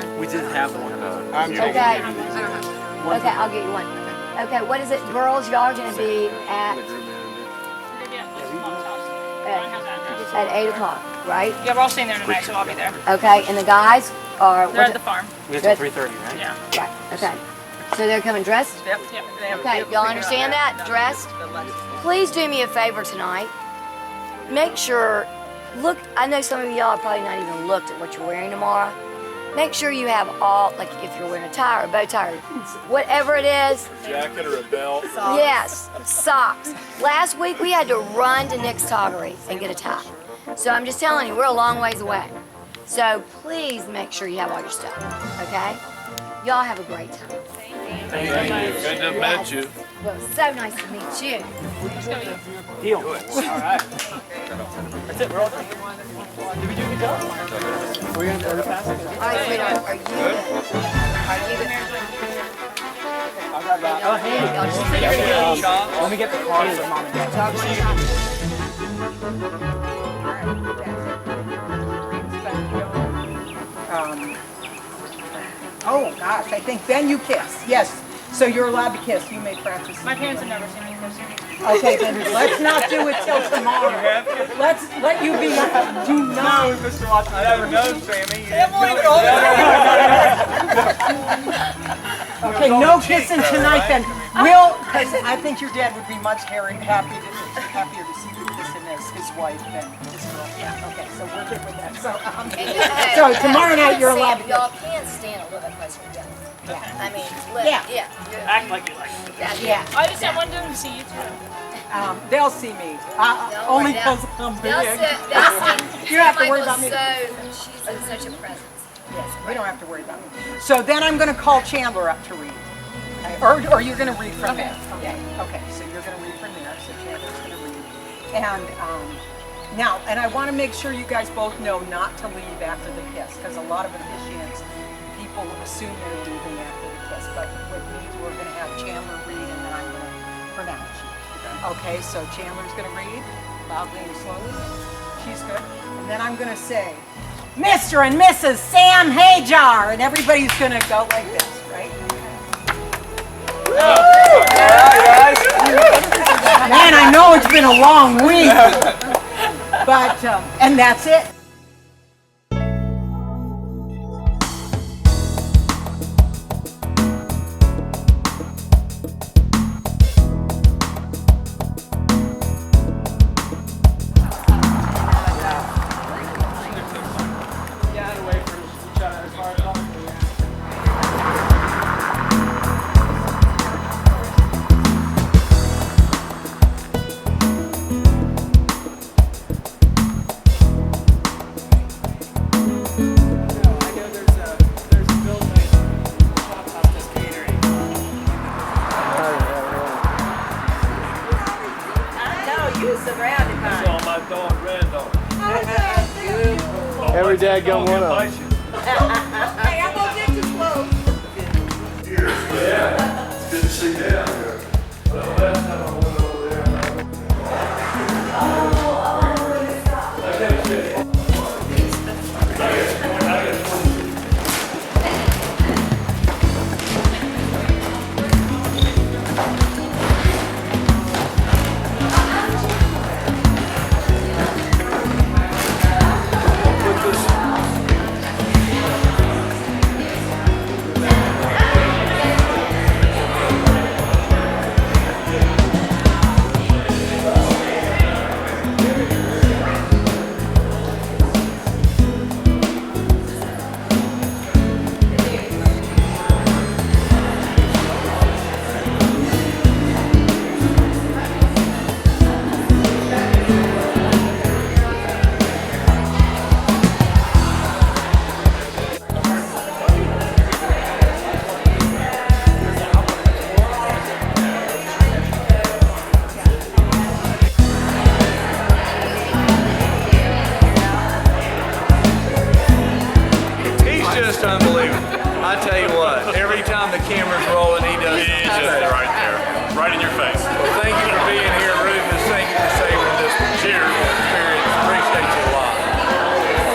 one. We didn't have one. Okay. Okay, I'll get you one. Okay, what is it? Girls, y'all are going to be at 8 o'clock, right? Yeah, we're all staying there tonight, so I'll be there. Okay, and the guys are... They're at the farm. We have till 3:30, right? Yeah. Right, okay. So they're coming dressed? Yep. They have Okay, y'all understand that? Dressed? Please do me a favor tonight. Make sure, look, I know some of y'all probably not even looked at what you're wearing tomorrow. Make sure you have all, like if you're wearing a tie or a bow tie, or whatever it is. A jacket or a belt. Yes, socks. Last week we had to run to Nick's Toggery and get a tie. So I'm just telling you, we're a long ways away. So please make sure you have all your stuff, okay? Y'all have a great time. Thank you. Good to meet you. Well, so nice to meet you. Deal. All right. That's it. We're all done. Did we do a good job? We're going to pass it. All right, sweetheart, are you good? Are you good? I'll grab that. Oh, hey. Y'all just sit here. Let me get the car for mom and dad. Oh gosh, I think then you kiss. Yes. So you're allowed to kiss. You may practice. My parents have never seen me kiss. Okay, then let's not do it till tomorrow. Let you be. Do not. No, Mr. Watson. I don't know, Sammy. Okay, no kissing tonight then. Will, because I think your dad would be much happier to see you kissing as his wife than his girl. Yeah. Okay, so we're good with that. So tomorrow night you're allowed to. Y'all can stand a little bit closer together. Yeah. I mean, Yeah. Act like you like it. Yeah. I just want them to see you too. They'll see me. Only because I'm big. You don't have to worry about me. She's in such a presence. Yes, we don't have to worry about me. So then I'm going to call Chandler up to read. Okay. Or you're going to read from there. Okay. Okay. So you're going to read from there. So Chandler's going to read. And now, and I want to make sure you guys both know not to leave after the kiss, because a lot of officiants, people assume they're leaving after the kiss. But with me, we're going to have Chandler read, and then I'm going to pronounce you. Okay. So Chandler's going to read loudly and slowly. She's good. And then I'm going to say, Mr. and Mrs. Sam Hajjar, and everybody's gonna go like this, right? Man, I know it's been a long week, but and that's it. Every dad got one of them. Hey, I'm gonna get too close. Yeah, it's good to see you down here. Well, last time I went over there,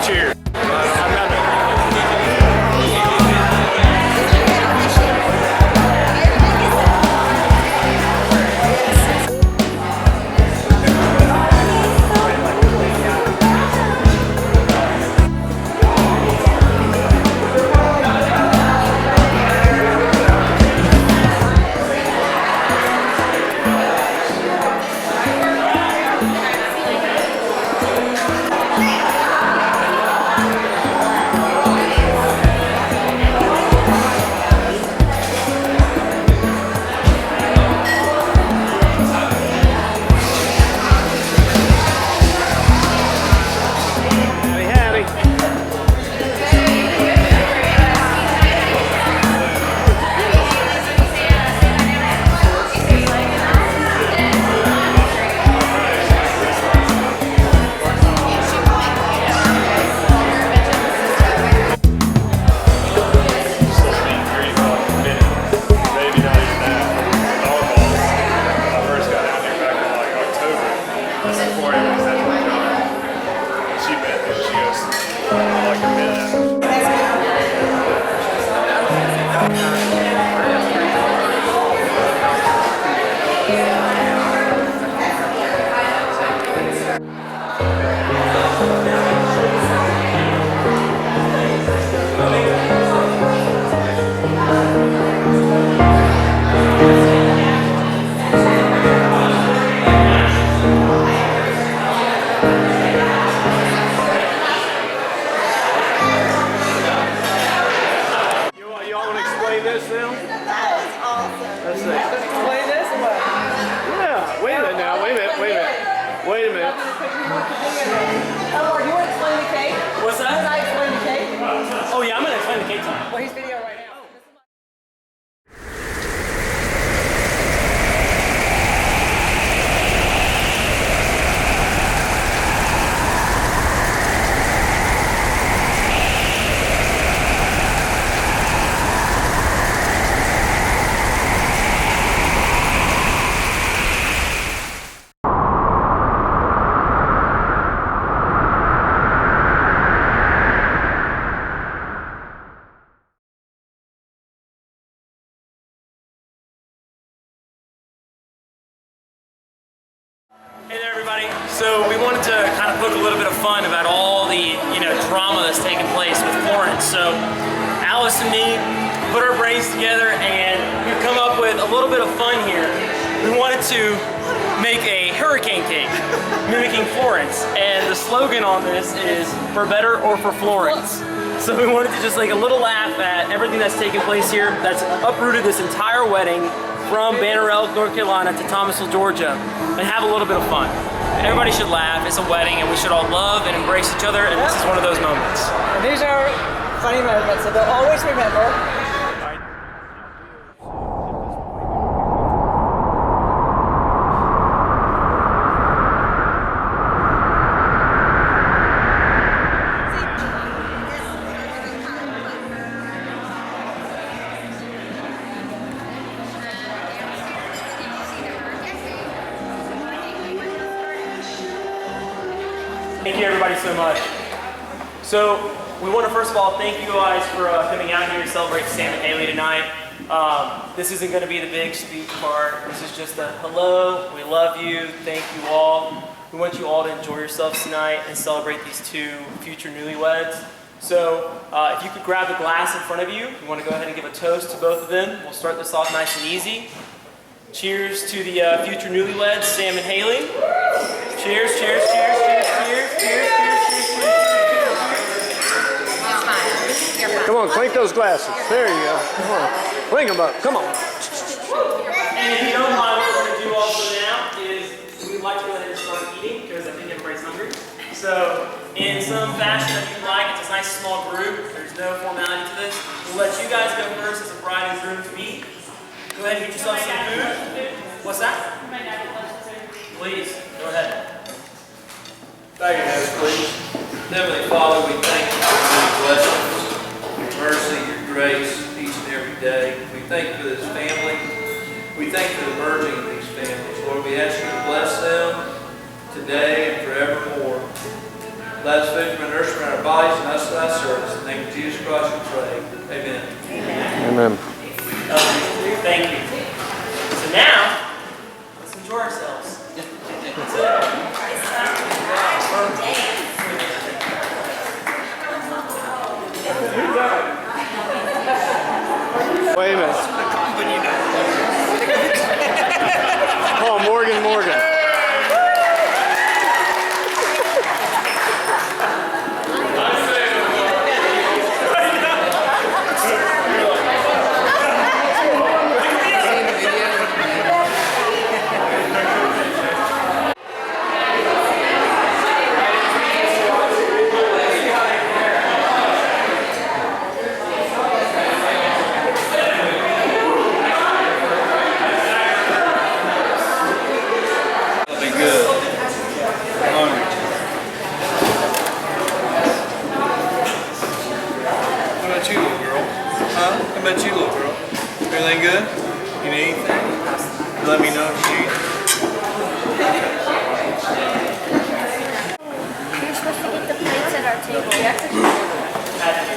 Cheers. cake time. Well, he's video right now. Hey there, everybody. So we wanted to kind of poke a little bit of fun about all the, drama that's taking place with Florence. So Alice and me put our brains together and we've come up with a little bit of fun here. We wanted to make a hurricane cake mimicking Florence, and the slogan on this is "For better or for Florence." So we wanted to just like a little laugh at everything that's taking place here. That's uprooted this entire wedding from Banner Elk, North Carolina to Thomasville, Georgia, and have a little bit of fun. Everybody should laugh. It's a wedding and we should all love and embrace each other, and this is one of those moments. And these are funny moments that they'll always remember. Thank you everybody so much. So we want to first of all thank you guys for coming out here to celebrate Sam and Hayley tonight. This isn't going to be the big speech part. This is just a hello, we love you, thank you all. We want you all to enjoy yourselves tonight and celebrate these two future newlyweds. So if you could grab the glass in front of you, we want to go ahead and give a toast to both of them. We'll start this off nice and easy. Cheers to the future newlyweds, Sam and Hayley. Cheers, cheers, cheers, cheers, cheers, cheers, cheers, cheers, cheers. Come on, clink those glasses. There you go. Come on. Clink them up. Come on. And if you don't mind, what we're going to do also now is we'd like to go ahead and start eating because I think everybody's hungry. So in some fashion that you like, it's a nice small group. There's no formality to this. We'll let you guys go first as a bride and groom to meet. Go ahead and get yourself some food. What's that? Please, go ahead. Bow your heads, please. Heavenly Father, we thank you for your blessings, your mercy, your grace each and every day. We thank you for this family. We thank you for the merging of these families. Lord, we ask you to bless them today and forevermore. Let us food from our nourishment in our bodies and us for thy service. In the name of Jesus Christ we pray. Amen. Amen. Thank you. So now, let's enjoy ourselves. Wait a minute. Oh, Morgan. Everything good? You need anything? Let me know if you need. You're supposed to get the plates at our table.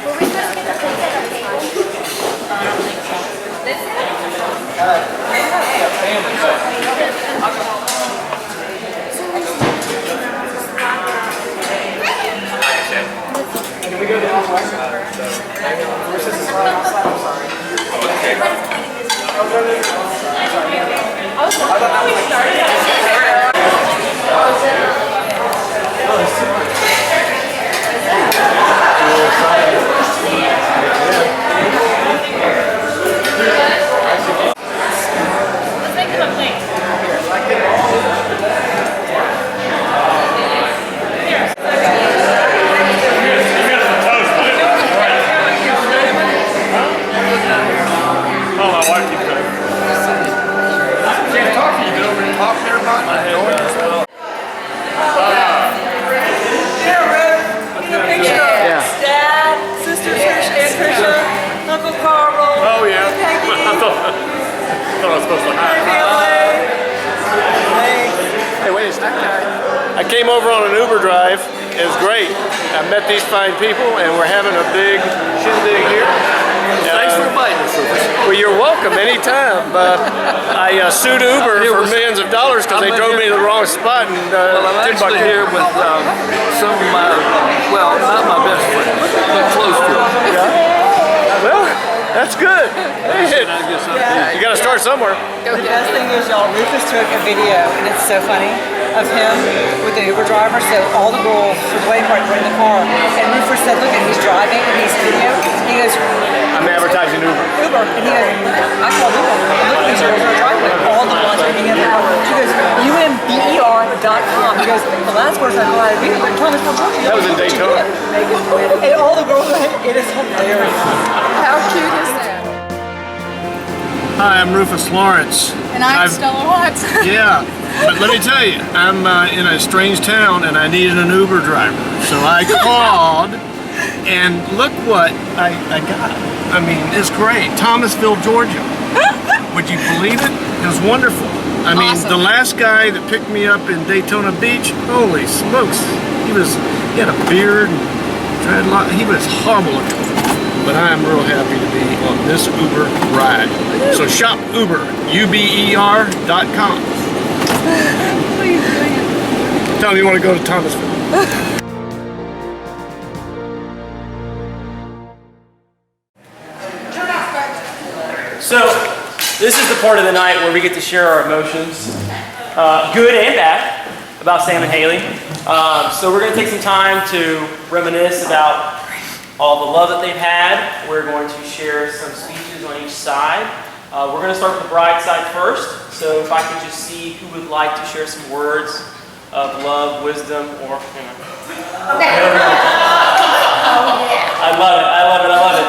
Were we supposed to get the plates at our table? I don't think so. This Can we go down west? Where's this right outside? I'm sorry. Let's make them a plate. Here. Uncle Carl. Oh, yeah. Peggy. I thought I was supposed to Hi, hide. Haley. Hey, wait a second. I came over on an Uber drive. It was great. I met these fine people, and we're having a big shindig here. Thanks for inviting us. Well, you're welcome anytime. I sued Uber for millions of dollars because they drove me to the wrong spot. And Well, I'm actually here with some of my, well, not my best friends, but close to them. Well, that's good. Hey, you got to start somewhere. The best thing is, y'all, Rufus took a video, and it's so funny, of him with the Uber driver. So all the girls were waiting for him in the car, and Rufus said, look, and he's driving, and he's video. He goes, I'm advertising Uber. Uber, and he goes, I called Uber. Look, these girls are driving with all the ones waiting in the car. She goes, umber.com. He goes, the last person I know how to be, but Thomasville, Georgia. That was in Daytona. And all the girls, it is hilarious. How cute is that? Hi, I'm Rufus Lawrence. And I'm Stella Watts. Yeah, but let me tell you, I'm in a strange town and I needed an Uber driver. So I called and look what I got. I mean, it's great. Thomasville, Georgia. Would you believe it? It was wonderful. I mean, the last guy that picked me up in Daytona Beach, holy smokes. He had a beard and dreadlock. He was horrible looking. But I am real happy to be on this Uber ride. So shop Uber, uber.com. Tell me you want to go to Thomasville. So, this is the part of the night where we get to share our emotions, good and bad, about Sam and Hayley. So we're going to take some time to reminisce about all the love that they've had. We're going to share some speeches on each side. We're going to start with the bride side first. So if I could just see who would like to share some words of love, wisdom, or, you know. I love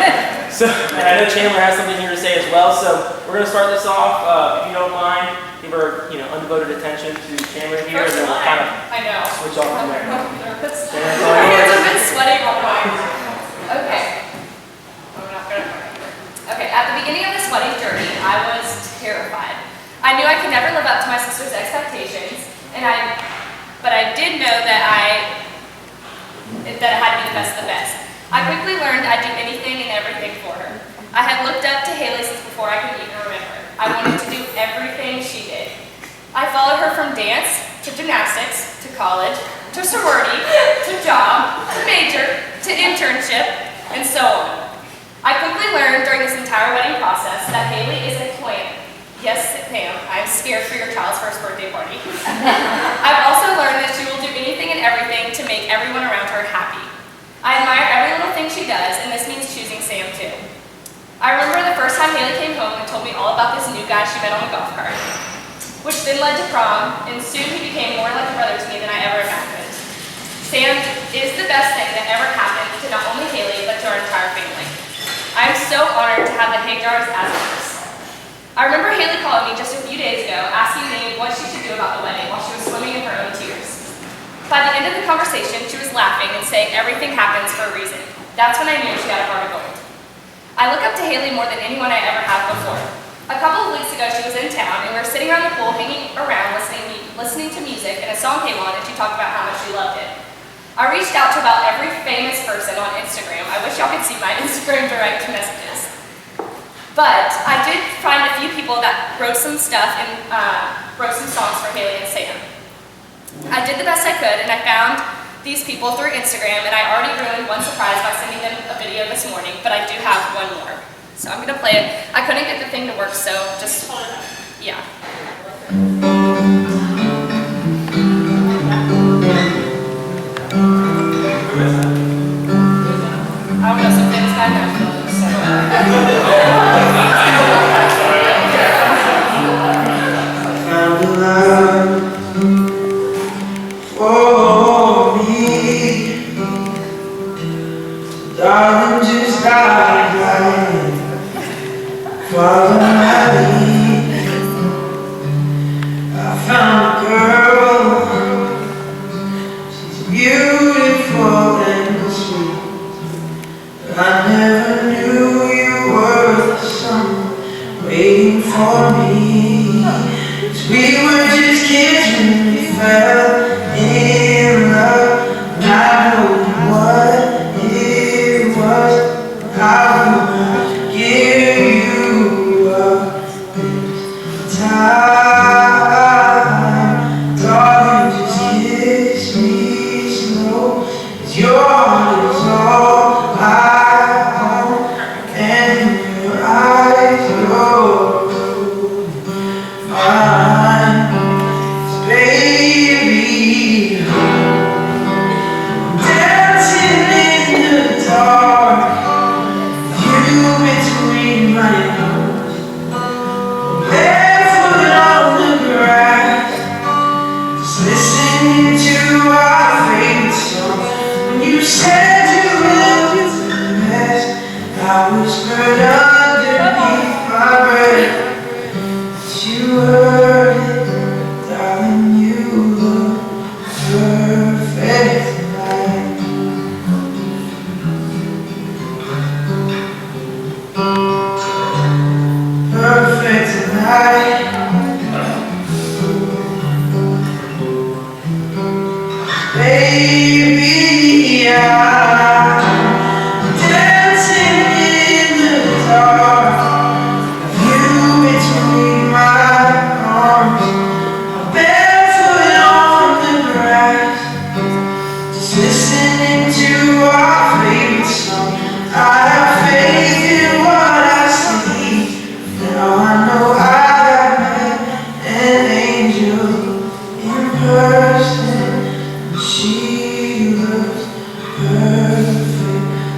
it. So, and I know Chandler has something here to say as well. So we're going to start this off, if you don't mind, give our undevoted attention to Chandler here, and then we'll kind of switch off from there. My hands have been sweating all night. Okay. Okay, at the beginning of this wedding journey, I was terrified. I knew I could never live up to my sister's expectations, but I did know that it had to be the best of the best. I quickly learned I'd do anything and everything for her. I had looked up to Hayley since before I could even remember. I wanted to do everything she did. I followed her from dance, to gymnastics, to college, to sorority, to job, to major, to internship, and so on. I quickly learned during this entire wedding process that Hayley is a planner. Yes, ma'am, I'm scared for your child's first birthday party. I've also learned that she will do anything and everything to make everyone around her happy. I admire every little thing she does, and this means choosing Sam too. I remember the first time Hayley came home and told me all about this new guy she met on the golf cart, which then led to prom, and soon he became more like a brother to me than I ever imagined. Sam is the best thing that ever happened to not only Hayley, but to our entire family. I am so honored to have the Hajjars as members. I remember Hayley calling me just a few days ago, asking me what she should do about the wedding while she was swimming in her own tears. By the end of the conversation, she was laughing and saying everything happens for a reason. That's when I knew she had a heart of gold. I look up to Hayley more than anyone I ever have before. A couple of weeks ago, she was in town, and we were sitting around the pool, hanging around, listening to music, and a song came on, and she talked about how much she loved it. I reached out to about every famous person on Instagram. I wish y'all could see my Instagram direct messages. But I did find a few people that wrote some stuff and wrote some songs for Hayley and Sam. I did the best I could, and I found these people through Instagram, and I already ruined one surprise by sending them a video this morning, but I do have one more. So I'm gonna play it. I couldn't get the thing to work, so just, yeah. I don't know, some famous guy now, so. For me, darling, just follow my lead. We were just kids when we fell in love. And I know what it was. How much give you up this time. Darling, just kiss me slow. 'Cause your heart is all I own. And your eyes glow. Mine, baby, dancing in the dark, you between my arms, barefoot on the grass, just listening to our favorite song. When you said you loved the best, I whispered underneath my breath. You heard it, darling, you look perfect tonight. Perfect tonight. Baby, I'm dancing in the dark. You between my arms, barefoot on the grass, just listening to our favorite song. I have faith in what I see. Now I know I have met an angel in person. She looks perfect.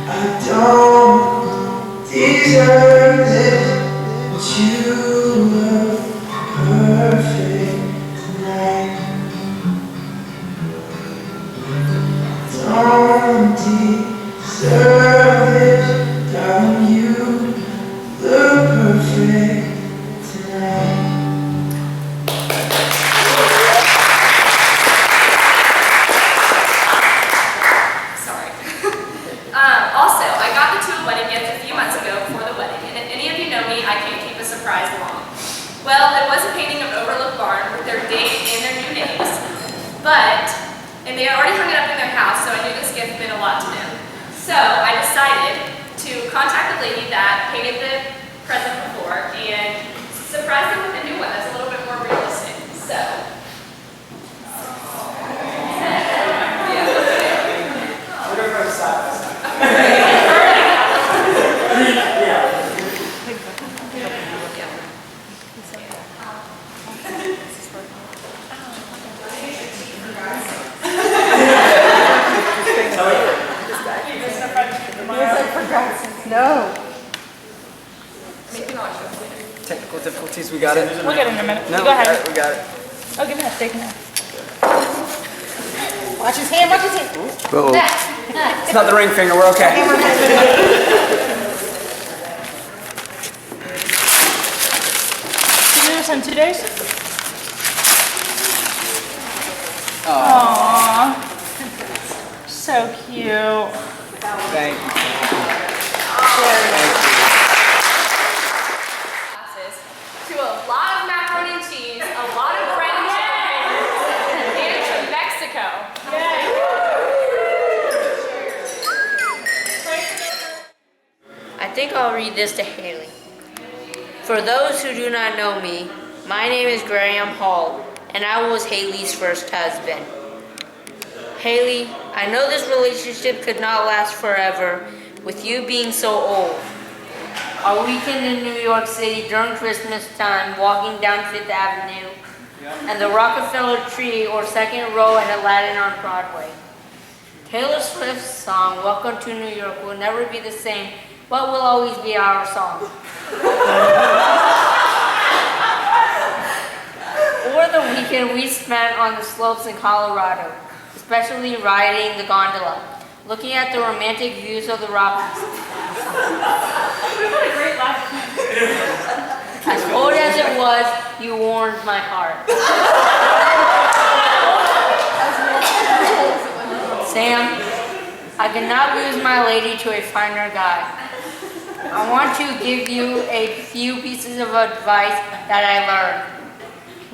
I don't deserve this. You look perfect tonight. Don't deserve this, darling. You look perfect tonight. Sorry. Also, I got the two a wedding gift a few months ago before the wedding, and if any of you know me, I can't keep a surprise long. Well, it was a painting of Overlook Barn with their date and their new names, and they already hung it up in their house, so I knew this gift meant a lot to them. So I decided to contact the lady that painted the present before and surprise them with a new one that's a little bit more realistic. So. We're going to go side by side. No. Technical difficulties, we got it. We'll get it in a minute. No, Go ahead. we got it. Oh, give me that steak now. Watch his hand, watch his hand. Uh-oh. It's not the ring finger, we're okay. Can you do this in 2 days? Oh. Aww. So cute. Thank you. To a lot of macaroni and cheese, a lot of bread and chicken, and to Mexico. I think I'll read this to Hayley. For those who do not know me, my name is Graham Hall, and I was Hayley's first husband. Hayley, I know this relationship could not last forever, with you being so old. A weekend in New York City during Christmas time, walking down Fifth Avenue, and the Rockefeller Tree or second row at Aladdin on Broadway. Taylor Swift's song, Welcome to New York, will never be the same, but will always be our song. Or the weekend we spent on the slopes in Colorado, especially riding the gondola, looking at the romantic views of the Rockies. As cold as it was, you warmed my heart. Sam, I cannot lose my lady to a finer guy. I want to give you a few pieces of advice that I learned.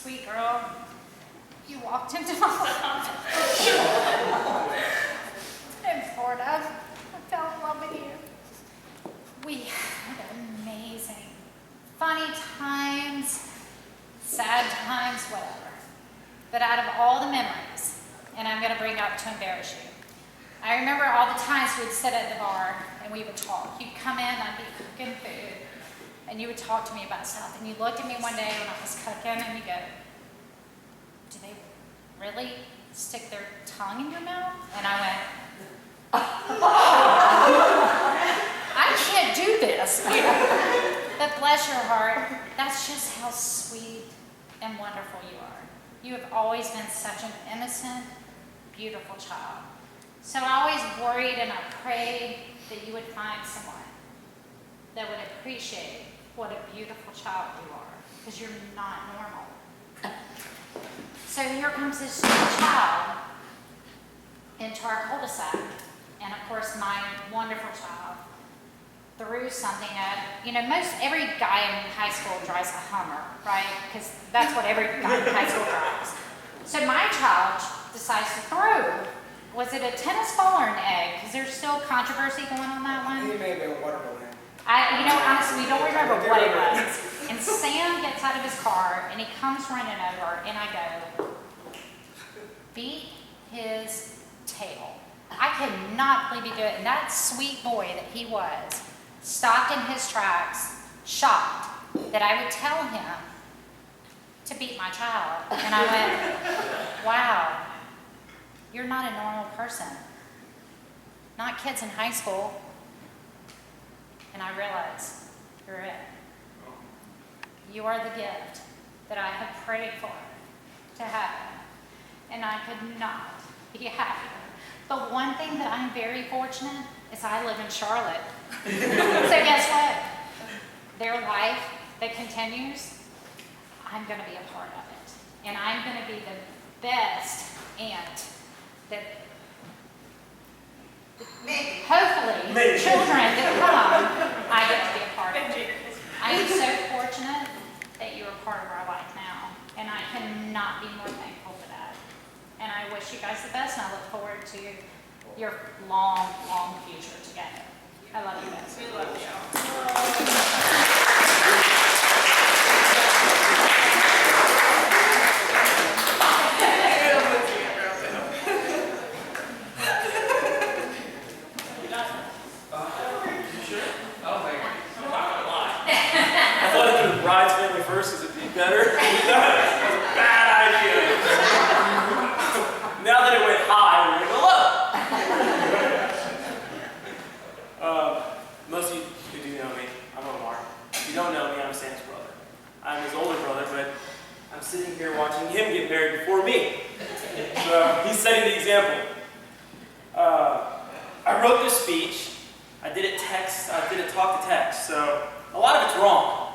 sweet girl. You walked into my life. In Florida, I fell in love with you. We had amazing, funny times, sad times, whatever. But out of all the memories, and I'm gonna bring up to embarrass you, I remember all the times we'd sit at the bar and we would talk. You'd come in, I'd be cooking food, and you would talk to me about stuff. And you looked at me one day when I was cooking and you go, do they really stick their tongue in your mouth? And I went, I can't do this. But bless your heart, that's just how sweet and wonderful you are. You have always been such an innocent, beautiful child. So I always worried and I prayed that you would find someone that would appreciate what a beautiful child you are, because you're not normal. So here comes this child into our cul-de-sac, and of course my wonderful child threw something at, most every guy in high school drives a Hummer, right? Because that's what every guy in high school drives. So my child decides to throw. Was it a tennis ball or an egg? Because there's still controversy going on that one. It may have been a watermelon. Honestly, we don't remember what it was. And Sam gets out of his car and he comes running over, and I go, beat his tail. I could not believe he did it. And that sweet boy that he was stopped in his tracks, shocked that I would tell him to beat my child. And I went, wow, you're not a normal person. Not kids in high school. And I realized, you're it. You are the gift that I have prayed for to happen. And I could not be happier. But one thing that I'm very fortunate is I live in Charlotte. So guess what? Their life that continues, I'm gonna be a part of it. And I'm gonna be the best aunt that hopefully children that come, I get to be a part of it. I am so fortunate that you are part of our life now. And I cannot be more thankful for that. And I wish you guys the best, and I look forward to your long, long future together. I love you guys. We love you. Bride's family first, because it'd be better. That was a bad idea. Now that it went high, we're gonna look. Most of you who do know me, I'm Omar. If you don't know me, I'm Sam's brother. I'm his older brother, but I'm sitting here watching him get married before me. So he's setting the example. I wrote this speech. I did it talk to text, so a lot of it's wrong.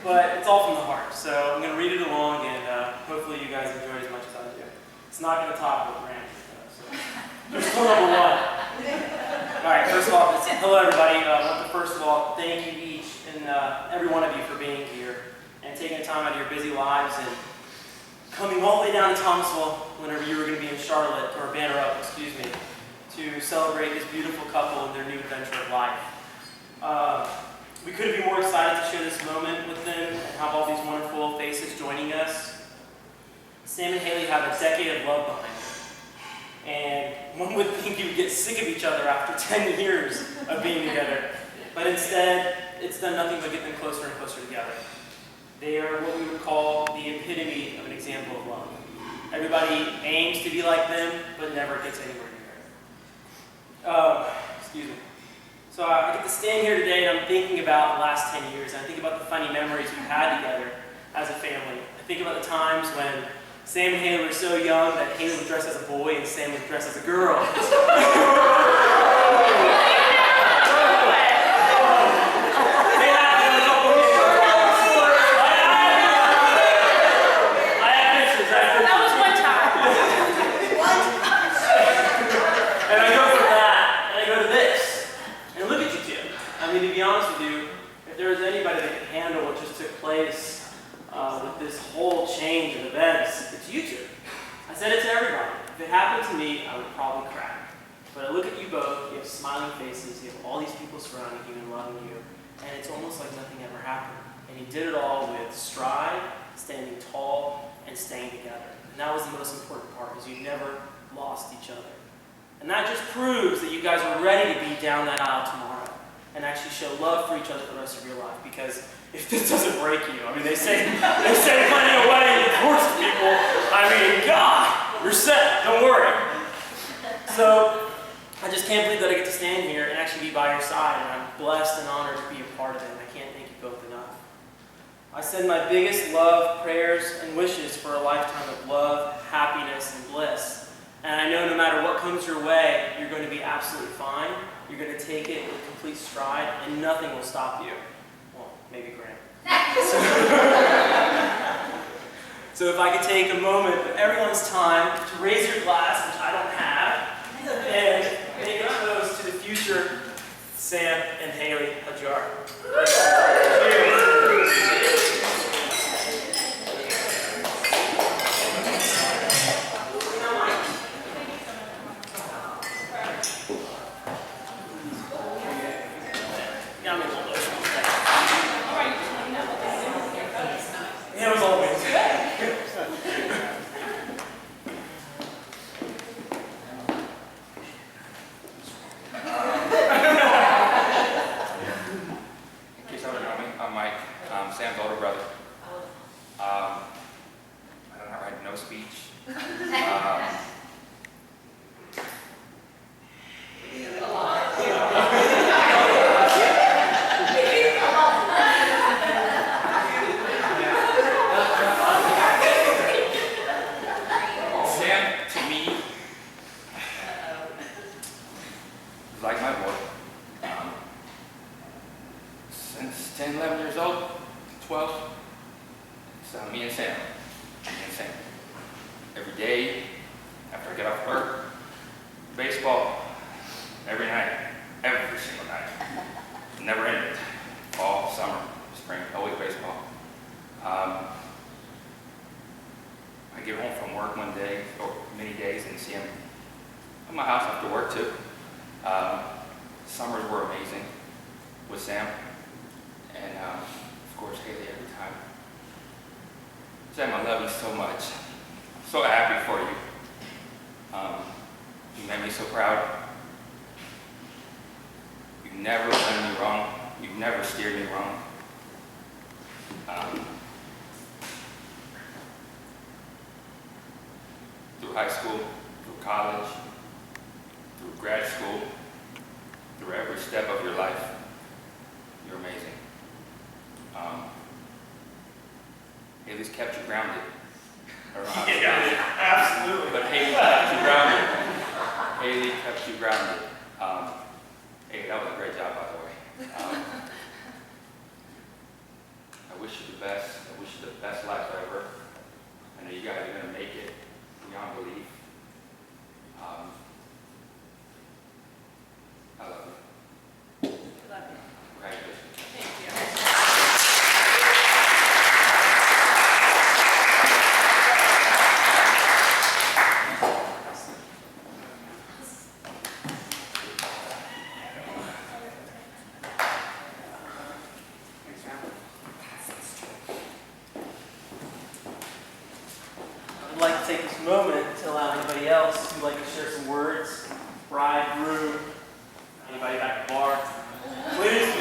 But it's all from the heart, so I'm going to read it along, and hopefully you guys enjoy it as much as I do. It's not going to top what Brandon does. So. There's still number one. All right, first of all, hello everybody. I want to first of all thank you each and every one of you for being here and taking the time out of your busy lives and coming all the way down to Thomasville whenever you were going to be in Charlotte, or Banner Up, excuse me, to celebrate this beautiful couple and their new adventure of life. We couldn't be more excited to share this moment with them and have all these wonderful faces joining us. Sam and Hayley have a decade of love behind them. And one would think you would get sick of each other after 10 years of being together. But instead, it's done nothing but get them closer and closer together. They are what we would call the epitome of an example of love. Everybody aims to be like them, but never gets anywhere near it. Excuse me. So I get to stand here today and I'm thinking about the last 10 years, and I think about the funny memories we've had together as a family. I think about the times when Sam and Hayley were so young that Hayley was dressed as a boy and Sam was dressed as a girl. with this whole change of events, it's you two. I said it to everybody. If it happened to me, I would probably cry. But I look at you both, you have smiling faces, you have all these people surrounding you and loving you, and it's almost like nothing ever happened. And you did it all with stride, standing tall, and staying together. And that was the most important part, is you never lost each other. And that just proves that you guys are ready to be down that aisle tomorrow and actually show love for each other for the rest of your life. Because if this doesn't break you, I mean, they say planning a wedding divorces people. I mean, God, you're set, don't worry. So, I just can't believe that I get to stand here and actually be by your side, and I'm blessed and honored to be a part of it, and I can't thank you both enough. I send my biggest love, prayers, and wishes for a lifetime of love, happiness, and bliss. And I know no matter what comes your way, you're going to be absolutely fine. You're going to take it with complete stride, and nothing will stop you. Well, maybe Graham. So if I could take a moment of everyone's time to raise your glass, which I don't have, and make a toast to the future Sam and Hayley Hajjar. Yeah, it was all wins. Sam's older brother. I don't write no speech. Sam, to me, is like my boy. Since 10, 11 years old, 12, it's me and Sam. Every day, after I get off work, baseball, every night, every single night. Never ended. Fall, summer, spring, always baseball. I get home from work one day, or many days, and see him at my house after work too. Summers were amazing with Sam, and of course Hayley every time. Sam, I love you so much. I'm so happy for you. You made me so proud. You've never done me wrong. You've never steered me wrong. Through high school, through college, through grad school, through every step of your life, you're amazing. Haley's kept you grounded. I don't know how to say it. Absolutely. But Haley kept you grounded. Hayley kept you grounded. Hey, that was a great job, by the way. I wish you the best. I wish you the best life ever. I know you guys are going to make it beyond belief. I love you. I love you. Congratulations. Thank you. I'd like to take this moment to allow anybody else who'd like to share some words, bride, groom, anybody back at the bar, please.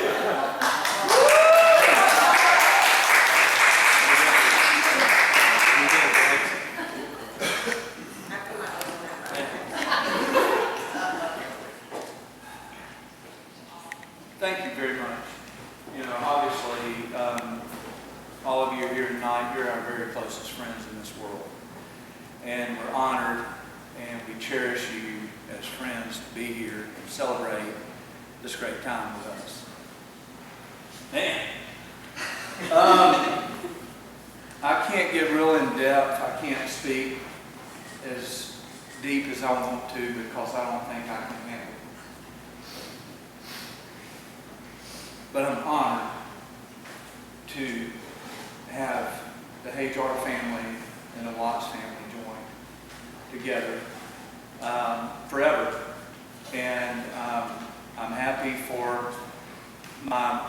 Thank you very much. You know, obviously, all of you are here tonight. You're our very closest friends in this world. And we're honored and we cherish you as friends to be here and celebrate this great time with us. Man, I can't get real in depth. I can't speak as deep as I want to because I don't think I can handle it. But I'm honored to have Hajjar family and the Watts family join together forever. And I'm happy for my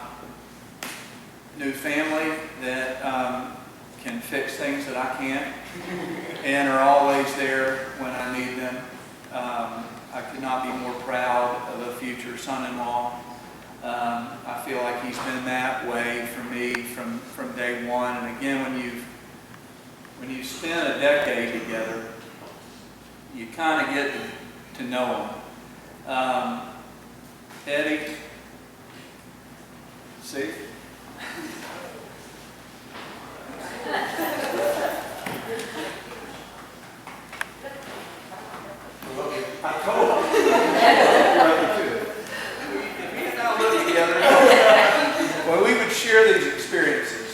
new family that can fix things that I can't and are always there when I need them. I could not be more proud of a future son-in-law. I feel like he's been that way for me from day one. And again, when you spend a decade together, you kind of get to know him. Eddie, see? I told him. If he and I lived together, when we would share these experiences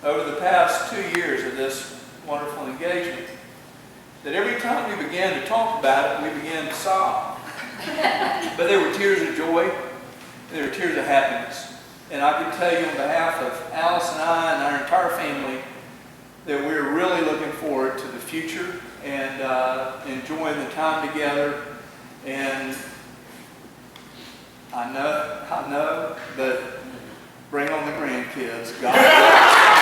over the past 2 years of this wonderful engagement, that every time we began to talk about it, we began to sob. But there were tears of joy, and there were tears of happiness. And I can tell you on behalf of Alice and I and our entire family that we're really looking forward to the future and enjoying the time together. And I know, but bring on the grandkids. God bless.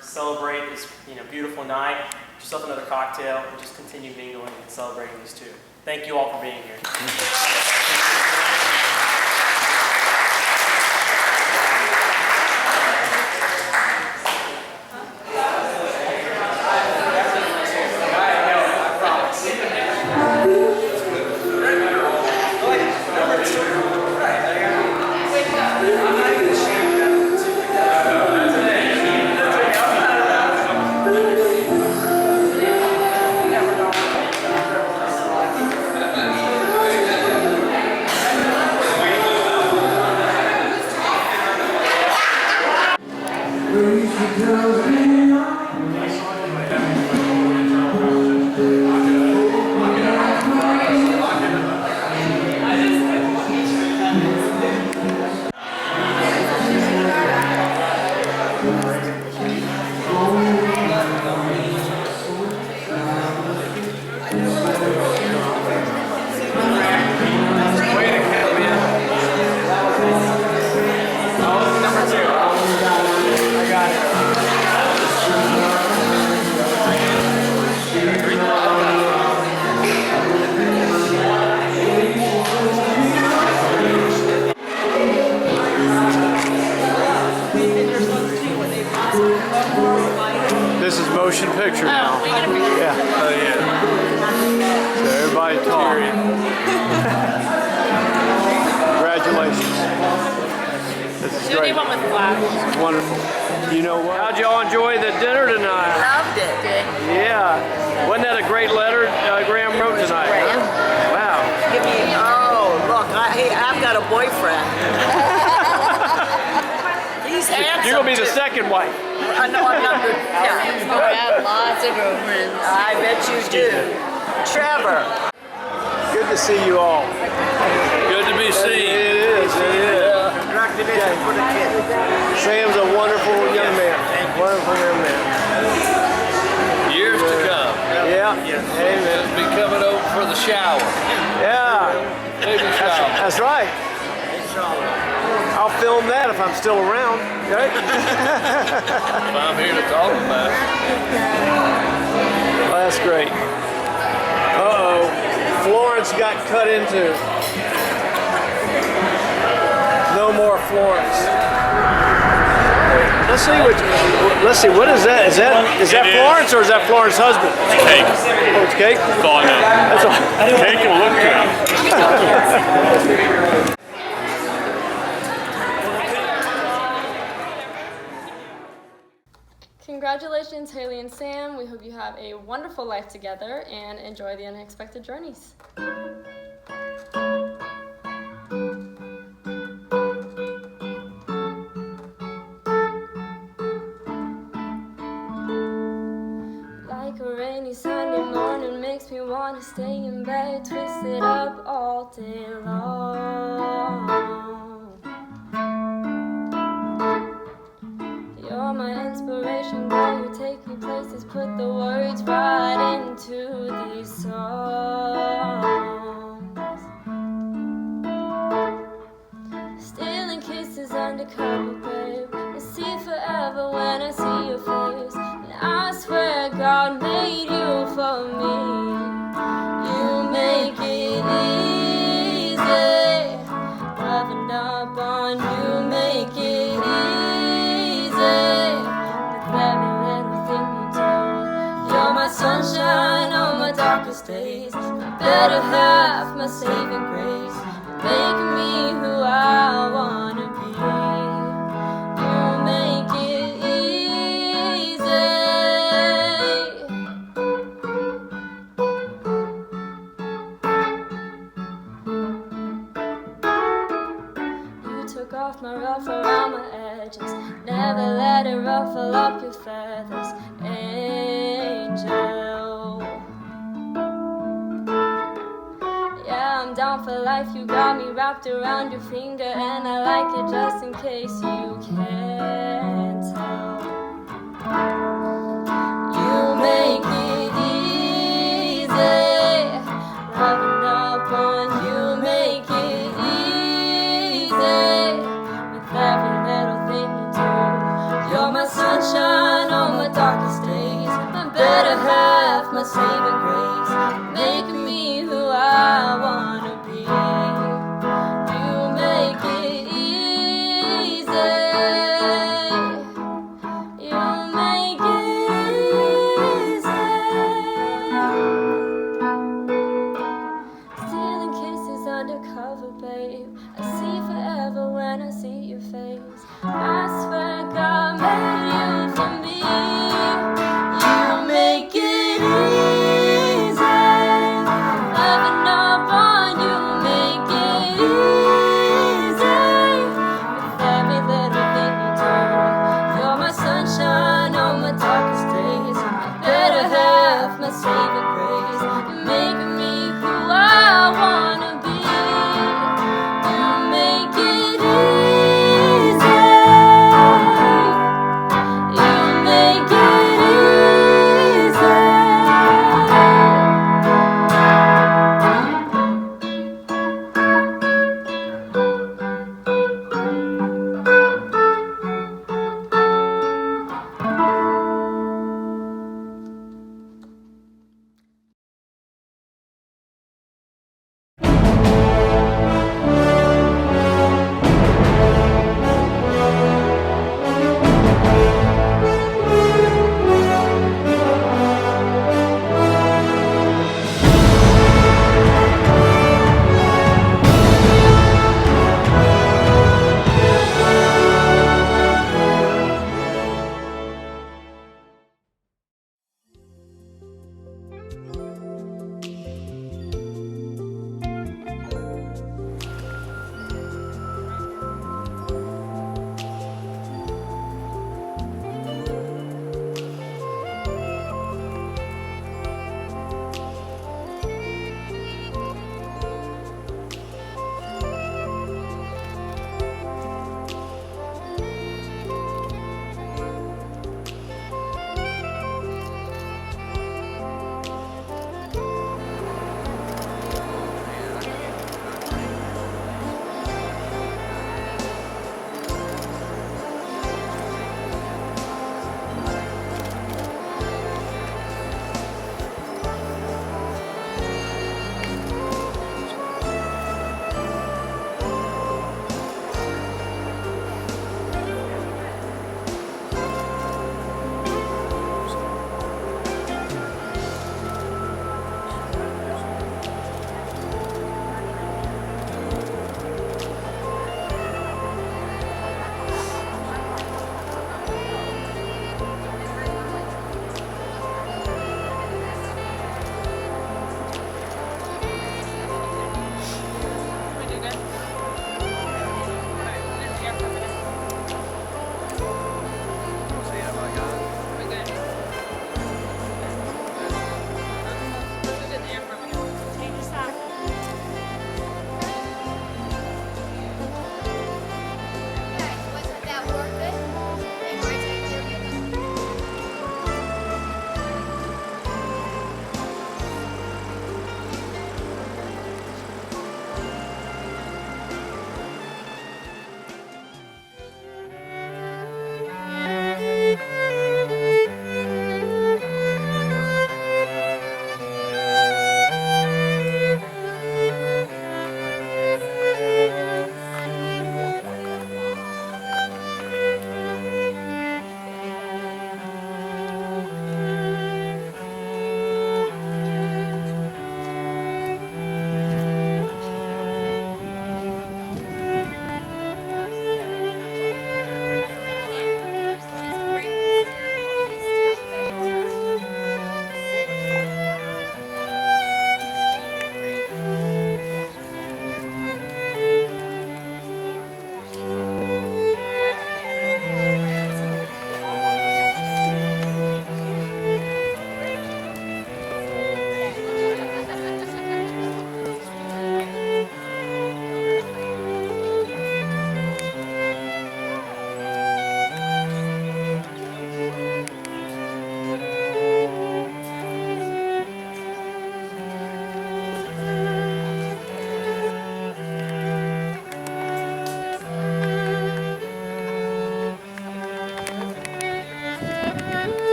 Celebrate this beautiful night, yourself another cocktail, and just continue mingling and celebrating this too. Thank you all for being here. This is motion picture now. Yeah. Oh yeah. So everybody talk. Congratulations. This is great. One with flash. This is wonderful. You know what? How'd y'all enjoy the dinner tonight? Loved it. Yeah. Wasn't that a great letter Graham wrote tonight? Huh? Wow. Give me, oh, look, I've got a boyfriend. He's handsome. You're going to be the second wife. I know I'm not good. Yeah. I have lots of girlfriends. I bet you do. Trevor. Good to see you all. Good to be seen. It is. Congratulations for the kid. Sam's a wonderful young man. Wonderful young man. Years to come. Yeah. Amen. Just be coming over for the shower. Yeah. Baby shower. That's right. I'll film that if I'm still around. Okay? I'm here to talk about it. Well, that's great. Uh-oh. Florence got cut into. No more Florence. Let's see. What is that? Is that Florence or is that Florence's husband? It's cake. Oh, it's cake? That's all I know. That's all. Cake will look good. Congratulations, Hayley and Sam. We hope you have a wonderful life together and enjoy the unexpected journeys. Like a rainy Sunday morning makes me want to stay in bed, twisted up all day long. You're my inspiration, girl, you take me places, put the words right into these songs. Stealing kisses undercover, babe. I see forever when I see your face. And I swear God made you for me. You make it easy. Loving up on you, make it easy. With every little thing you do. You're my sunshine on my darkest days. My better half, my saving grace. Make me who I wanna be. You make it easy. You took off my ruff around my edges. Never let it ruffle up your feathers, angel. Yeah, I'm down for life, you got me wrapped around your finger. And I like it just in case you can't tell. You make it easy. Loving up on you, make it easy. With every little thing you do. You're my sunshine on my darkest days. My better half, my saving grace. Making me who I wanna be. You make it easy. You make it easy. Stealing kisses undercover, babe. I see forever when I see your face. I swear God made you for me. You make it easy.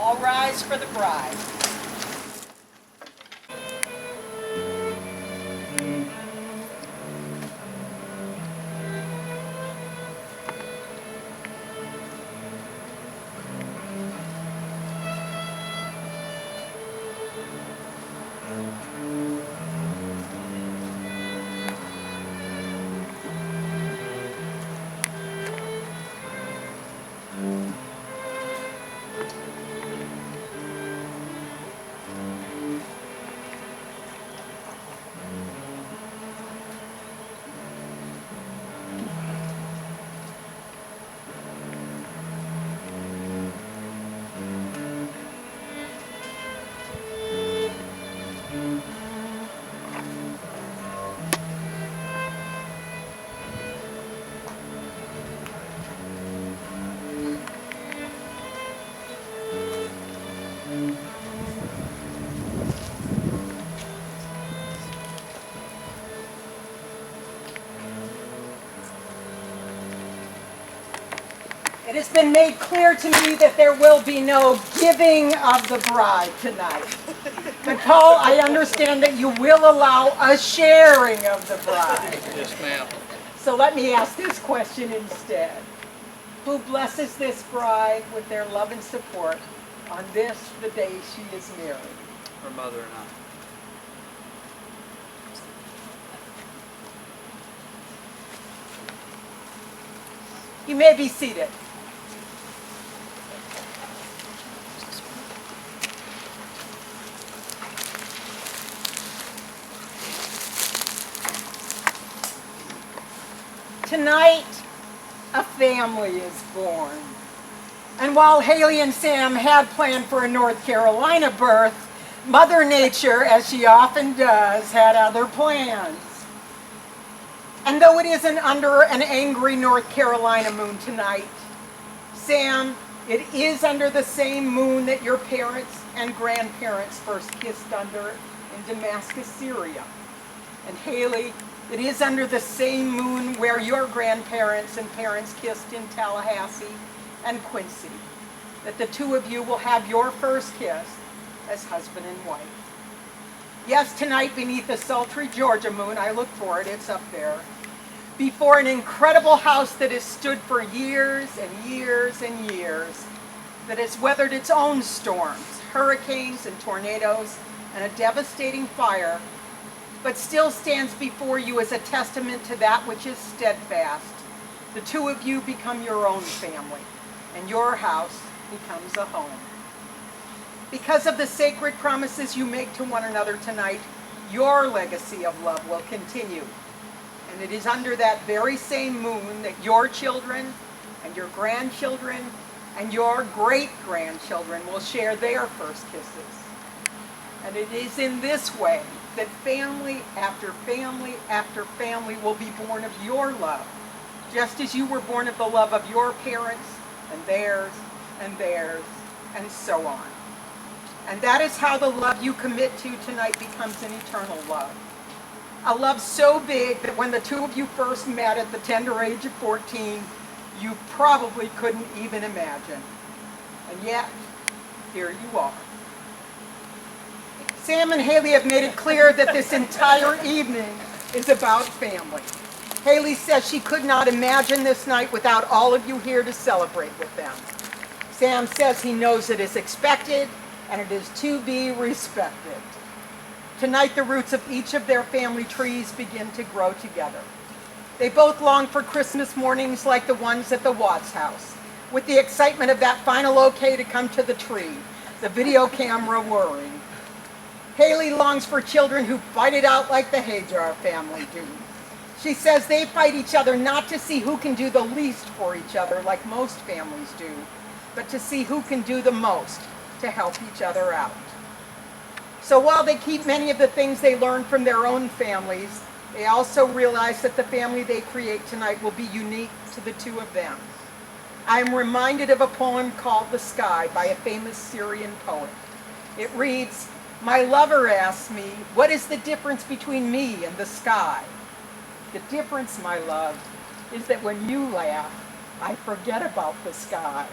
All rise for the bride. It has been made clear to me that there will be no giving of the bride tonight. Nicole, I understand that you will allow a sharing of the bride. Yes, ma'am. So let me ask this question instead. Who blesses this bride with their love and support on this, the day she is married? Her mother and I. You may be seated. Tonight, a family is born. And while Hayley and Sam had planned for a North Carolina birth, Mother Nature, as she often does, had other plans. And though it isn't under an angry North Carolina moon tonight, Sam, it is under the same moon that your parents and grandparents first kissed under in Damascus, Syria. And Hayley, it is under the same moon where your grandparents and parents kissed in Tallahassee and Quincy, that the two of you will have your first kiss as husband and wife. Yes, tonight beneath the sultry Georgia moon, I look for it, it's up there, before an incredible house that has stood for years and years and years, that has weathered its own storms, hurricanes and tornadoes, and a devastating fire, but still stands before you as a testament to that which is steadfast. The two of you become your own family, and your house becomes a home. Because of the sacred promises you make to one another tonight, your legacy of love will continue. And it is under that very same moon that your children and your grandchildren and your great-grandchildren will share their first kisses. And it is in this way that family after family after family will be born of your love, just as you were born of the love of your parents and theirs and theirs and so on. And that is how the love you commit to tonight becomes an eternal love. A love so big that when the two of you first met at the tender age of 14, you probably couldn't even imagine. And yet, here you are. Sam and Hayley have made it clear that this entire evening is about family. Hayley says she could not imagine this night without all of you here to celebrate with them. Sam says he knows it is expected and it is to be respected. Tonight, the roots of each of their family trees begin to grow together. They both long for Christmas mornings like the ones at the Watts house, with the excitement of that final okay to come to the tree, the video camera whirring. Hayley longs for children who fight it out like the Hajjar family do. She says they fight each other not to see who can do the least for each other like most families do, but to see who can do the most to help each other out. So while they keep many of the things they learned from their own families, they also realize that the family they create tonight will be unique to the two of them. I am reminded of a poem called The Sky by a famous Syrian poet. It reads, "My lover asks me, what is the difference between me and the sky? The difference, my love, is that when you laugh, I forget about the sky."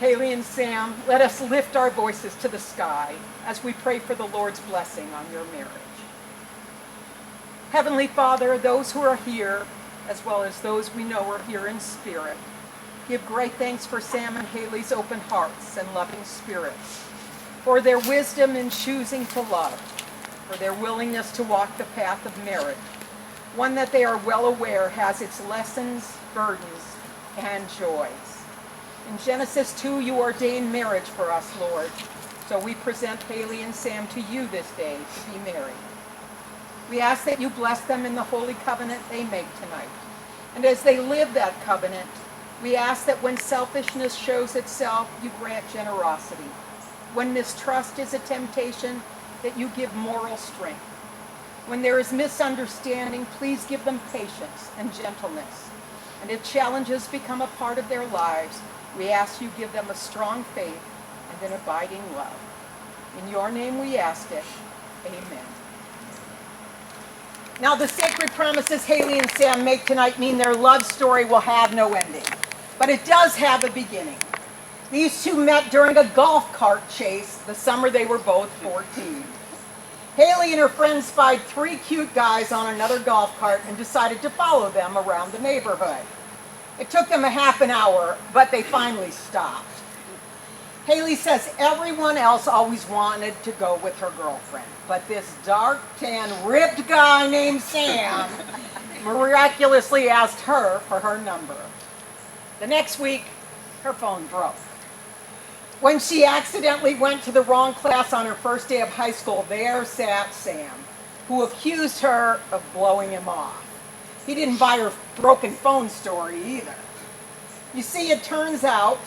Hayley and Sam, let us lift our voices to the sky as we pray for the Lord's blessing on your marriage. Heavenly Father, those who are here, as well as those we know are here in spirit, give great thanks for Sam and Hayley's open hearts and loving spirits, for their wisdom in choosing to love, for their willingness to walk the path of marriage, one that they are well aware has its lessons, burdens, and joys. In Genesis 2, you ordained marriage for us, Lord, so we present Hayley and Sam to you this day to be married. We ask that you bless them in the holy covenant they make tonight. And as they live that covenant, we ask that when selfishness shows itself, you grant generosity. When mistrust is a temptation, that you give moral strength. When there is misunderstanding, please give them patience and gentleness. And if challenges become a part of their lives, we ask you give them a strong faith and an abiding love. In your name we ask it. Amen. Now the sacred promises Hayley and Sam make tonight mean their love story will have no ending. But it does have a beginning. These two met during a golf cart chase the summer they were both 14. Hayley and her friends spied 3 cute guys on another golf cart and decided to follow them around the neighborhood. It took them a half an hour, but they finally stopped. Hayley says everyone else always wanted to go with her girlfriend, but this dark, tan, ripped guy named Sam miraculously asked her for her number. The next week, her phone broke. When she accidentally went to the wrong class on her first day of high school, there sat Sam, who accused her of blowing him off. He didn't buy her broken phone story either. You see, it turns out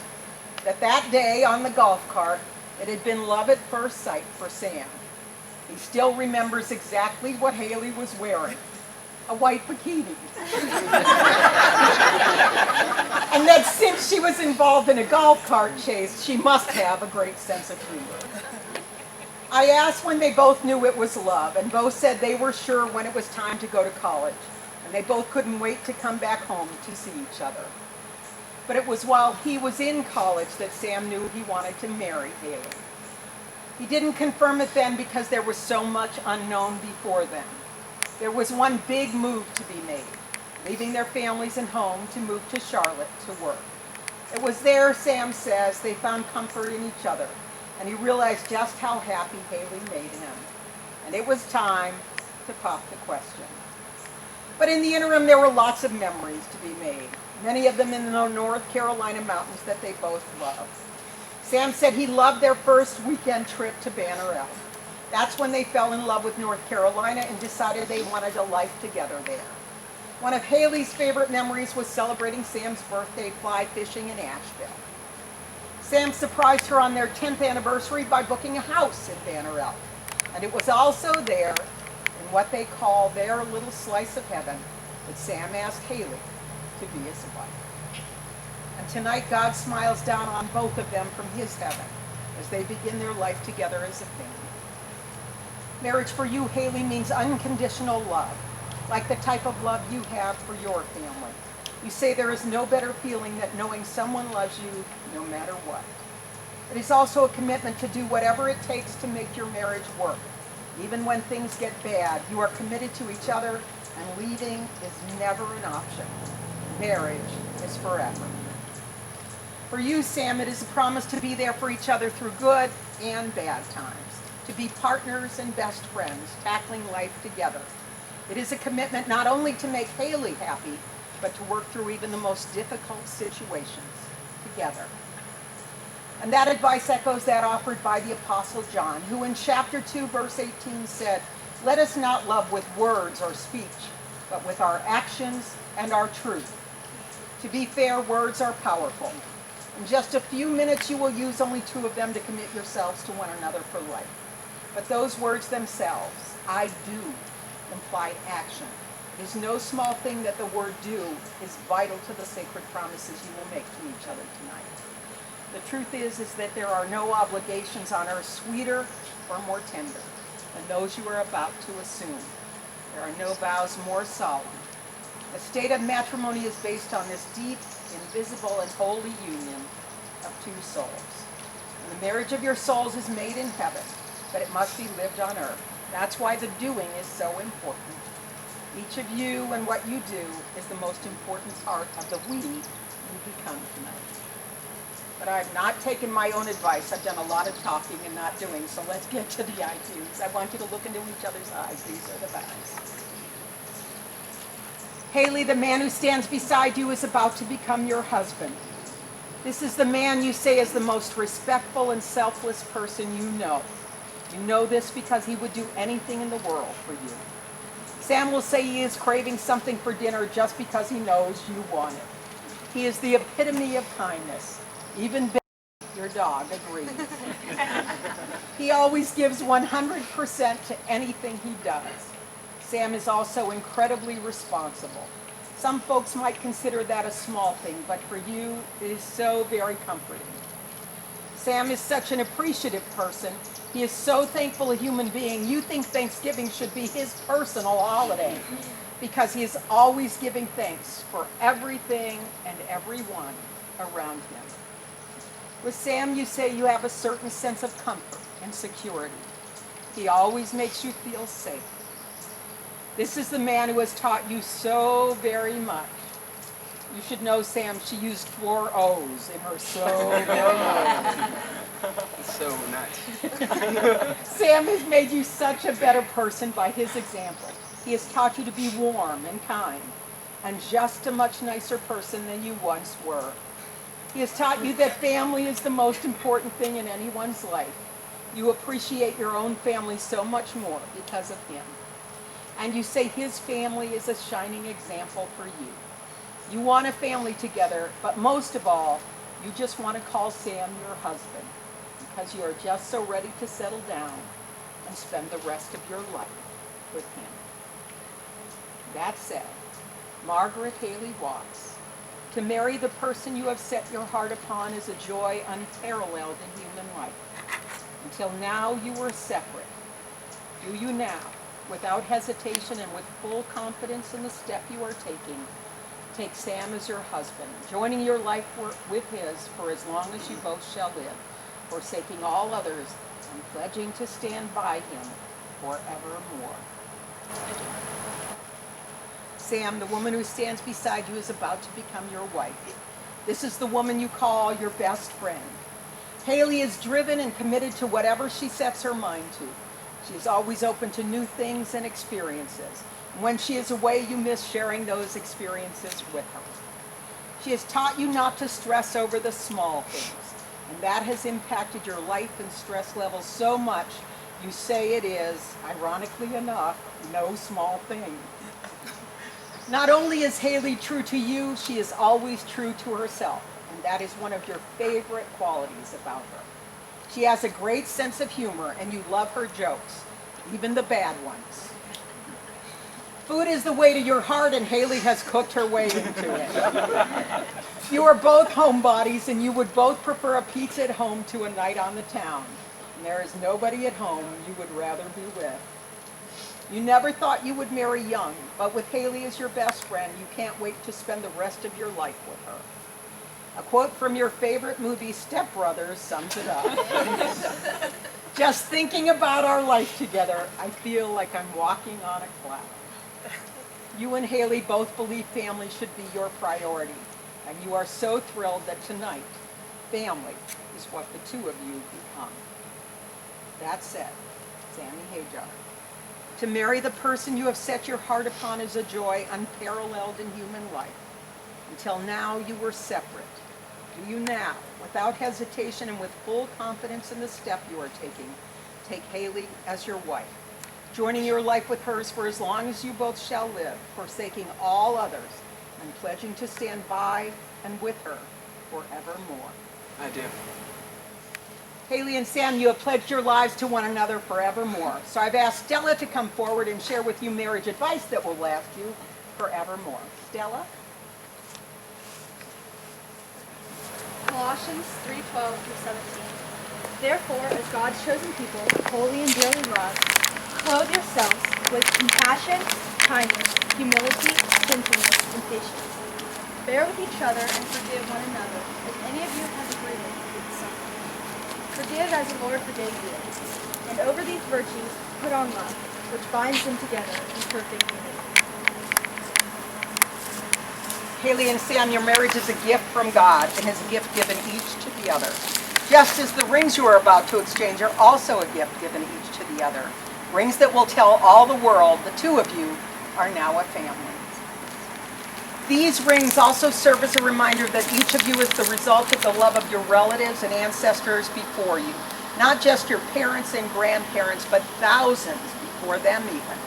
that day on the golf cart, it had been love at first sight for Sam. He still remembers exactly what Hayley was wearing, a white bikini. And that since she was involved in a golf cart chase, she must have a great sense of humor. I asked when they both knew it was love, and both said they were sure when it was time to go to college, and they both couldn't wait to come back home to see each other. But it was while he was in college that Sam knew he wanted to marry Hayley. He didn't confirm it then because there was so much unknown before then. There was one big move to be made, leaving their families and home to move to Charlotte to work. It was there, Sam says, they found comfort in each other, and he realized just how happy Hayley made him. And it was time to pop the question. But in the interim, there were lots of memories to be made, many of them in the North Carolina mountains that they both loved. Sam said he loved their first weekend trip to Banner Elk. That's when they fell in love with North Carolina and decided they wanted a life together there. One of Hayley's favorite memories was celebrating Sam's birthday fly fishing in Asheville. Sam surprised her on their 10th anniversary by booking a house in Banner Elk. And it was also there, in what they call their little slice of heaven, that Sam asked Hayley to be his wife. And tonight God smiles down on both of them from his heaven as they begin their life together as a family. Marriage for you, Hayley, means unconditional love, like the type of love you have for your family. You say there is no better feeling than knowing someone loves you no matter what. It is also a commitment to do whatever it takes to make your marriage work. Even when things get bad, you are committed to each other, and leaving is never an option. Marriage is forever. For you, Sam, it is a promise to be there for each other through good and bad times, to be partners and best friends, tackling life together. It is a commitment not only to make Hayley happy, but to work through even the most difficult situations together. And that advice echoes that offered by the Apostle John, who in chapter 2, verse 18 said, "Let us not love with words or speech, but with our actions and our truth." To be fair, words are powerful. In just a few minutes, you will use only 2 of them to commit yourselves to one another for life. But those words themselves, I do, imply action. It is no small thing that the word do is vital to the sacred promises you will make to each other tonight. The truth is that there are no obligations on earth sweeter or more tender than those you are about to assume. There are no vows more solemn. The state of matrimony is based on this deep, invisible, and holy union of two souls. And the marriage of your souls is made in heaven, but it must be lived on earth. That's why the doing is so important. Each of you and what you do is the most important part of the we you become tonight. But I've not taken my own advice. I've done a lot of talking and not doing, so let's get to the I do's. I want you to look into each other's eyes. These are the vows. Hayley, the man who stands beside you is about to become your husband. This is the man you say is the most respectful and selfless person you know. You know this because he would do anything in the world for you. Sam will say he is craving something for dinner just because he knows you want it. He is the epitome of kindness. Even Ben, your dog, agrees. He always gives 100% to anything he does. Sam is also incredibly responsible. Some folks might consider that a small thing, but for you, it is so very comforting. Sam is such an appreciative person. He is so thankful a human being. You think Thanksgiving should be his personal holiday because he is always giving thanks for everything and everyone around him. With Sam, you say you have a certain sense of comfort and security. He always makes you feel safe. This is the man who has taught you so very much. You should know, Sam, she used 4 O's in her so very much. So nuts. Sam has made you such a better person by his example. He has taught you to be warm and kind, and just a much nicer person than you once were. He has taught you that family is the most important thing in anyone's life. You appreciate your own family so much more because of him. And you say his family is a shining example for you. You want a family together, but most of all, you just want to call Sam your husband because you are just so ready to settle down and spend the rest of your life with him. That said, Margaret Hayley Watts, to marry the person you have set your heart upon is a joy unparalleled in human life. Until now, you were separate. Do you now, without hesitation and with full confidence in the step you are taking, take Sam as your husband, joining your life with his for as long as you both shall live, forsaking all others and pledging to stand by him forevermore? Sam, the woman who stands beside you is about to become your wife. This is the woman you call your best friend. Hayley is driven and committed to whatever she sets her mind to. She is always open to new things and experiences. And when she is away, you miss sharing those experiences with her. She has taught you not to stress over the small things, and that has impacted your life and stress levels so much, you say it is, ironically enough, no small thing. Not only is Hayley true to you, she is always true to herself, and that is one of your favorite qualities about her. She has a great sense of humor, and you love her jokes, even the bad ones. Food is the way to your heart, and Hayley has cooked her way into it. You are both homebodies, and you would both prefer a pizza at home to a night on the town. And there is nobody at home you would rather be with. You never thought you would marry young, but with Hayley as your best friend, you can't wait to spend the rest of your life with her. A quote from your favorite movie, Step Brothers, sums it up. Just thinking about our life together, I feel like I'm walking on a cloud. You and Hayley both believe family should be your priority, and you are so thrilled that tonight, family is what the two of you become. That said, Sammy Hajjar, to marry the person you have set your heart upon is a joy unparalleled in human life. Until now, you were separate. Do you now, without hesitation and with full confidence in the step you are taking, take Hayley as your wife, joining your life with hers for as long as you both shall live, forsaking all others, and pledging to stand by and with her forevermore? I do. Hayley and Sam, you have pledged your lives to one another forevermore. So I've asked Stella to come forward and share with you marriage advice that will last you forevermore. Stella? Colossians 3:12-17. Therefore, as God's chosen people, holy and dearly loved, clothe yourselves with compassion, kindness, humility, gentleness, and patience. Bear with each other and forgive one another. If any of you has a grievance against someone, forgive as the Lord forgave you. And over these virtues, put on love, which binds them together in perfect unity. Hayley and Sam, your marriage is a gift from God and is a gift given each to the other. Just as the rings you are about to exchange are also a gift given each to the other. Rings that will tell all the world the two of you are now a family. These rings also serve as a reminder that each of you is the result of the love of your relatives and ancestors before you. Not just your parents and grandparents, but thousands before them even.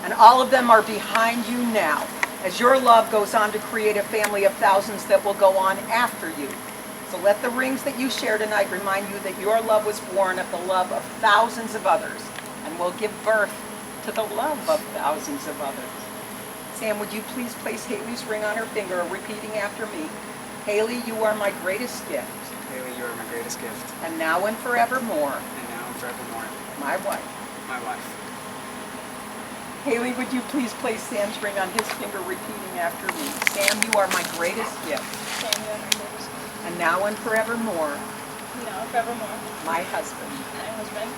And all of them are behind you now, as your love goes on to create a family of thousands that will go on after you. So let the rings that you share tonight remind you that your love was born of the love of thousands of others and will give birth to the love of thousands of others. Sam, would you please place Hayley's ring on her finger, repeating after me? Hayley, you are my greatest gift. Hayley, you are my greatest gift. And now and forevermore. And now and forevermore. My wife. My wife. Hayley, would you please place Sam's ring on his finger, repeating after me? Sam, you are my greatest gift. Sam, you are my greatest gift. And now and forevermore. Now and forevermore. My husband. My husband.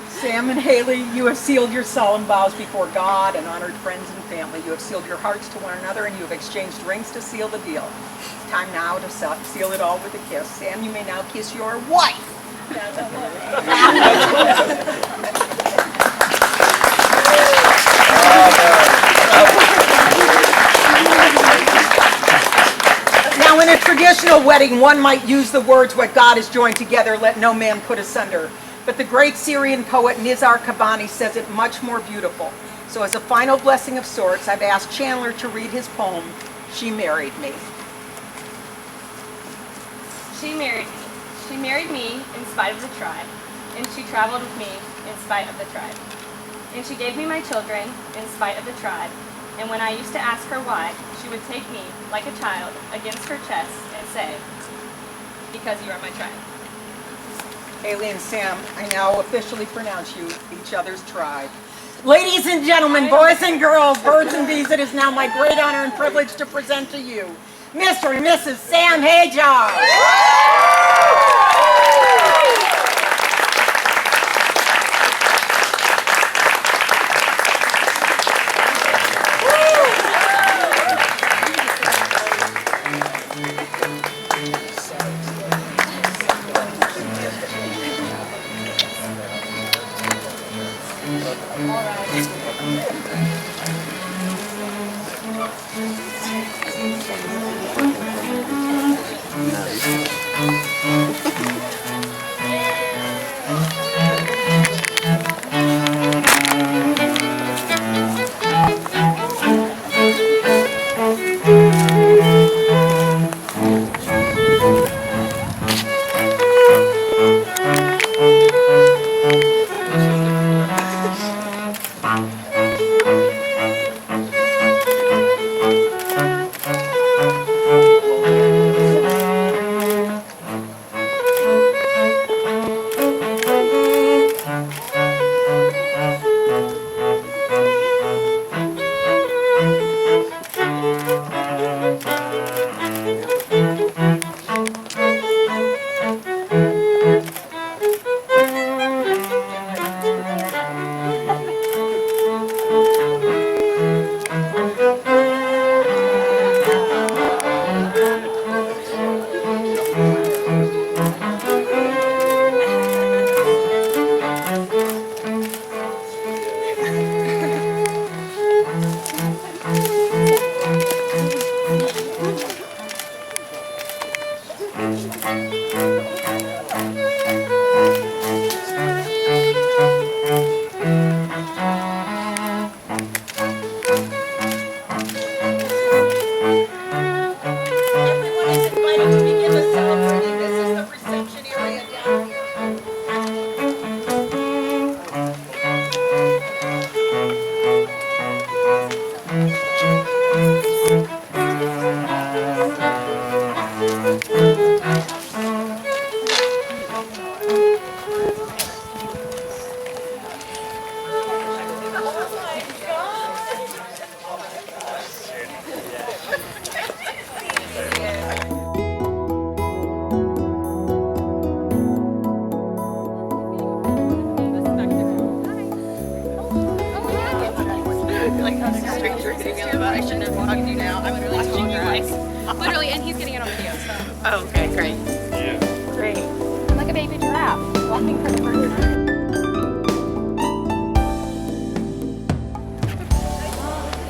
Sam and Hayley, you have sealed your solemn vows before God and honored friends and family. You have sealed your hearts to one another, and you have exchanged rings to seal the deal. It's time now to seal it all with a kiss. Sam, you may now kiss your wife. Now, in a traditional wedding, one might use the words, "What God has joined together, let no man put asunder." But the great Syrian poet Nizar Kabani says it much more beautiful. So as a final blessing of sorts, I've asked Chandler to read his poem, She Married Me. She married me. She married me in spite of the tribe, and she traveled with me in spite of the tribe. And she gave me my children in spite of the tribe, and when I used to ask her why, she would take me, like a child, against her chest and say, "Because you are my tribe." Hayley and Sam, I now officially pronounce you each other's tribe. Ladies and gentlemen, boys and girls, birds and bees, it is now my great honor and privilege to present to you Mr. and Mrs. Sam Hajjar. getting it on video, so. Oh, okay, great. Yeah. Great. I'm like a baby giraffe, walking for the first time.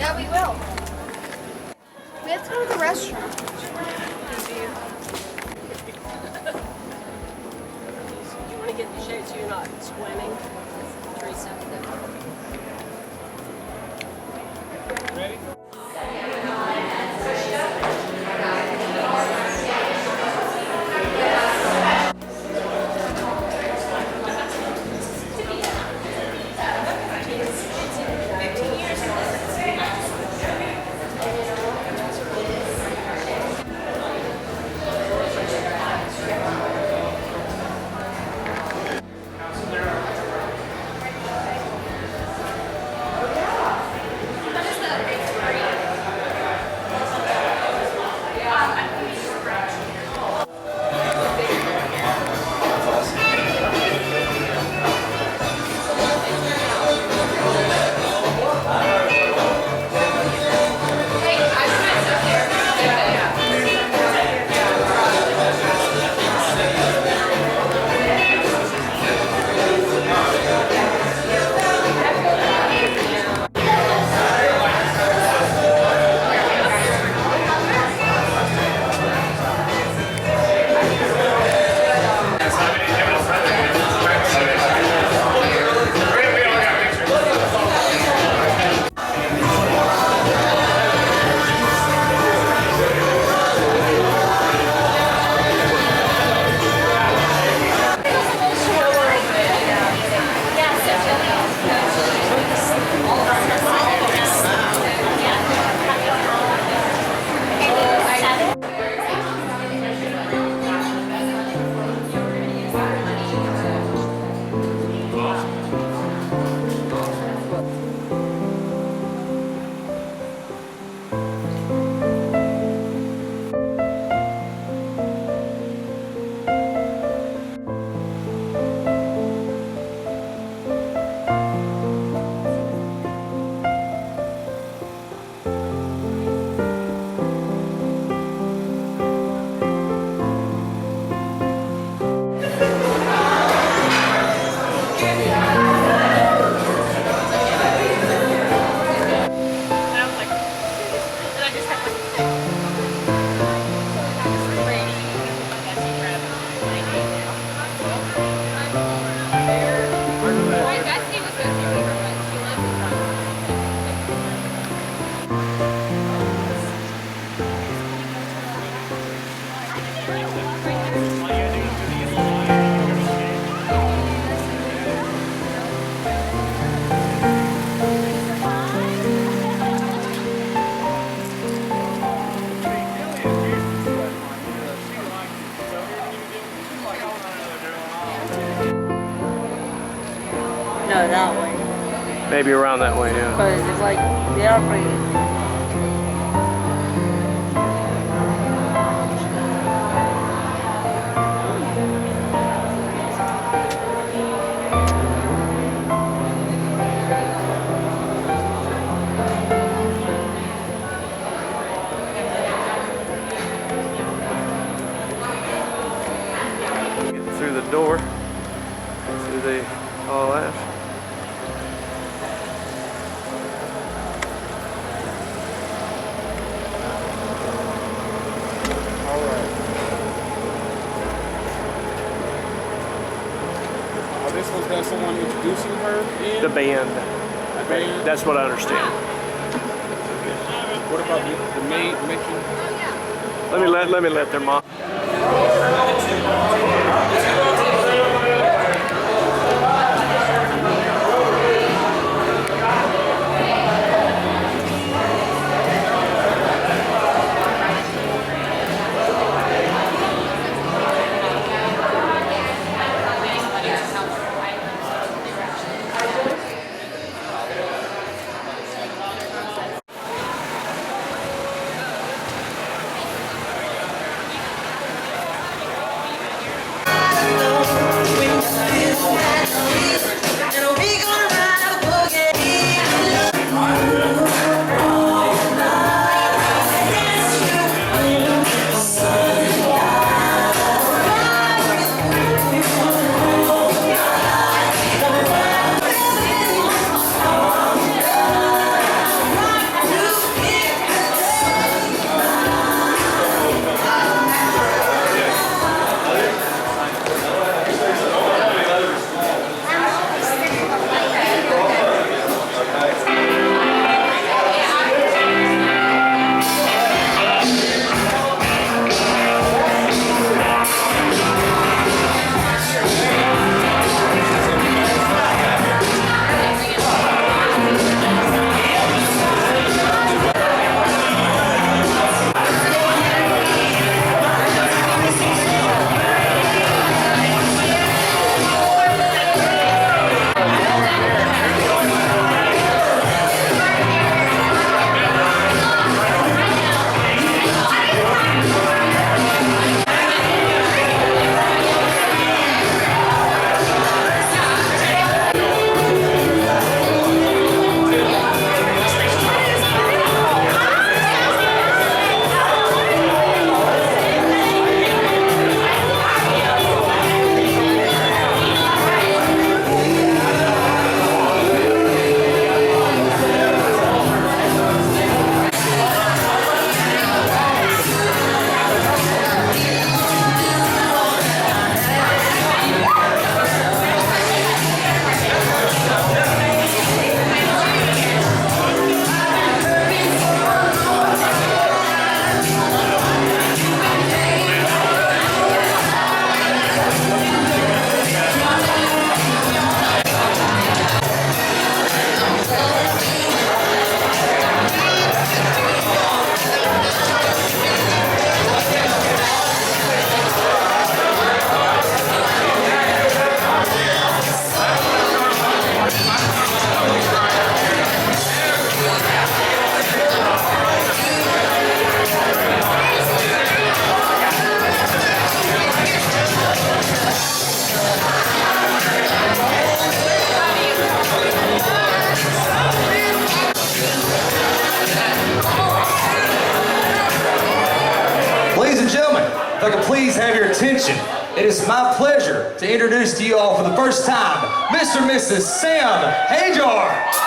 Yeah, we will. We have to go to the restaurant. You want to get the shade so you're not swimming? Teresa. Ready? No, that way. Maybe around that way, yeah. Because it's like, they are pretty. Through the door, through the all that. This one's got someone introducing her in? The band. The band? That's what I understand. What about the maid making? Let me let their mom. If I could please have your attention, it is my pleasure to introduce to you all for the first time, Mr. and Mrs. Sam Hajjar.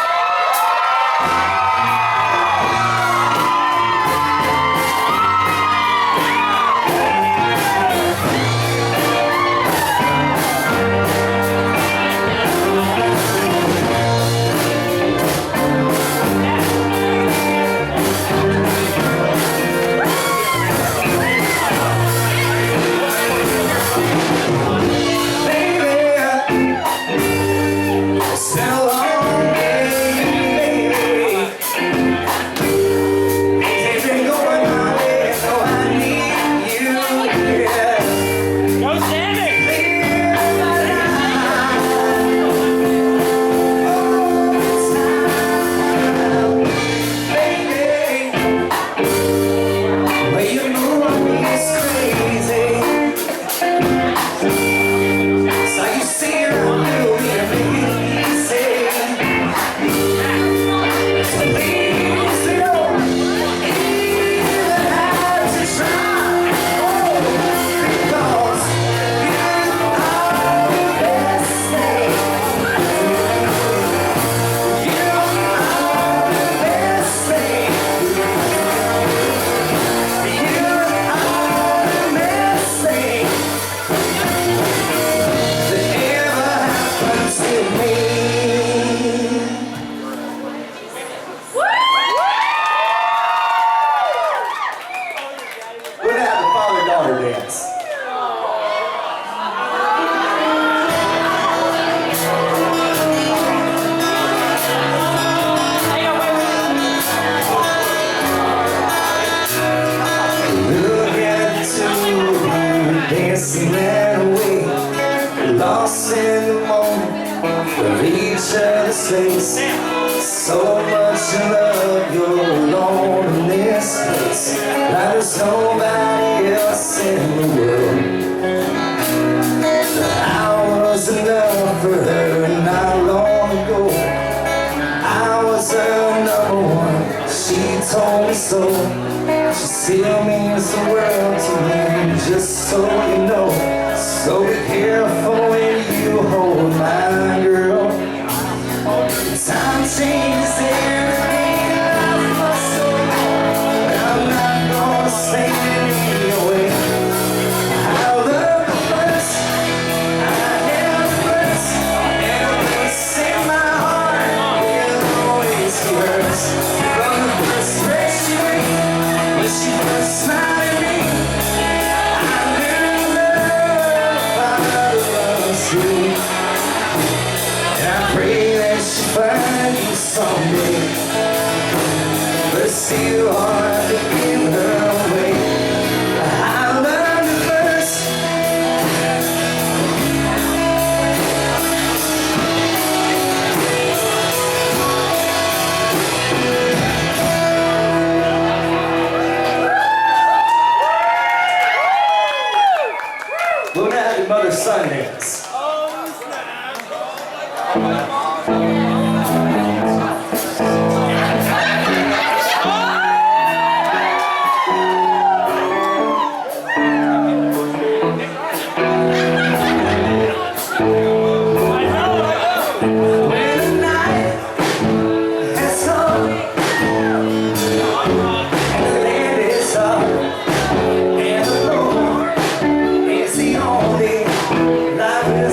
Lost in the moment of each other's face. So much love, you're alone in this place. Like there's nobody else in the world. I was enough for her not long ago. I was her number one, she told me so. She still means the world to me, just so you know. So be careful when you hold my girl. Time changes everything, I must so. But I'm not gonna stand in your way. I love you first, I have first. Everything's in my heart, will always be hers. From the first breath she made, when she first smiled at me, I knew and I pray that she find you someday. But it's still hard to give her away. I love you first. We'll now have your mother's son dance. Like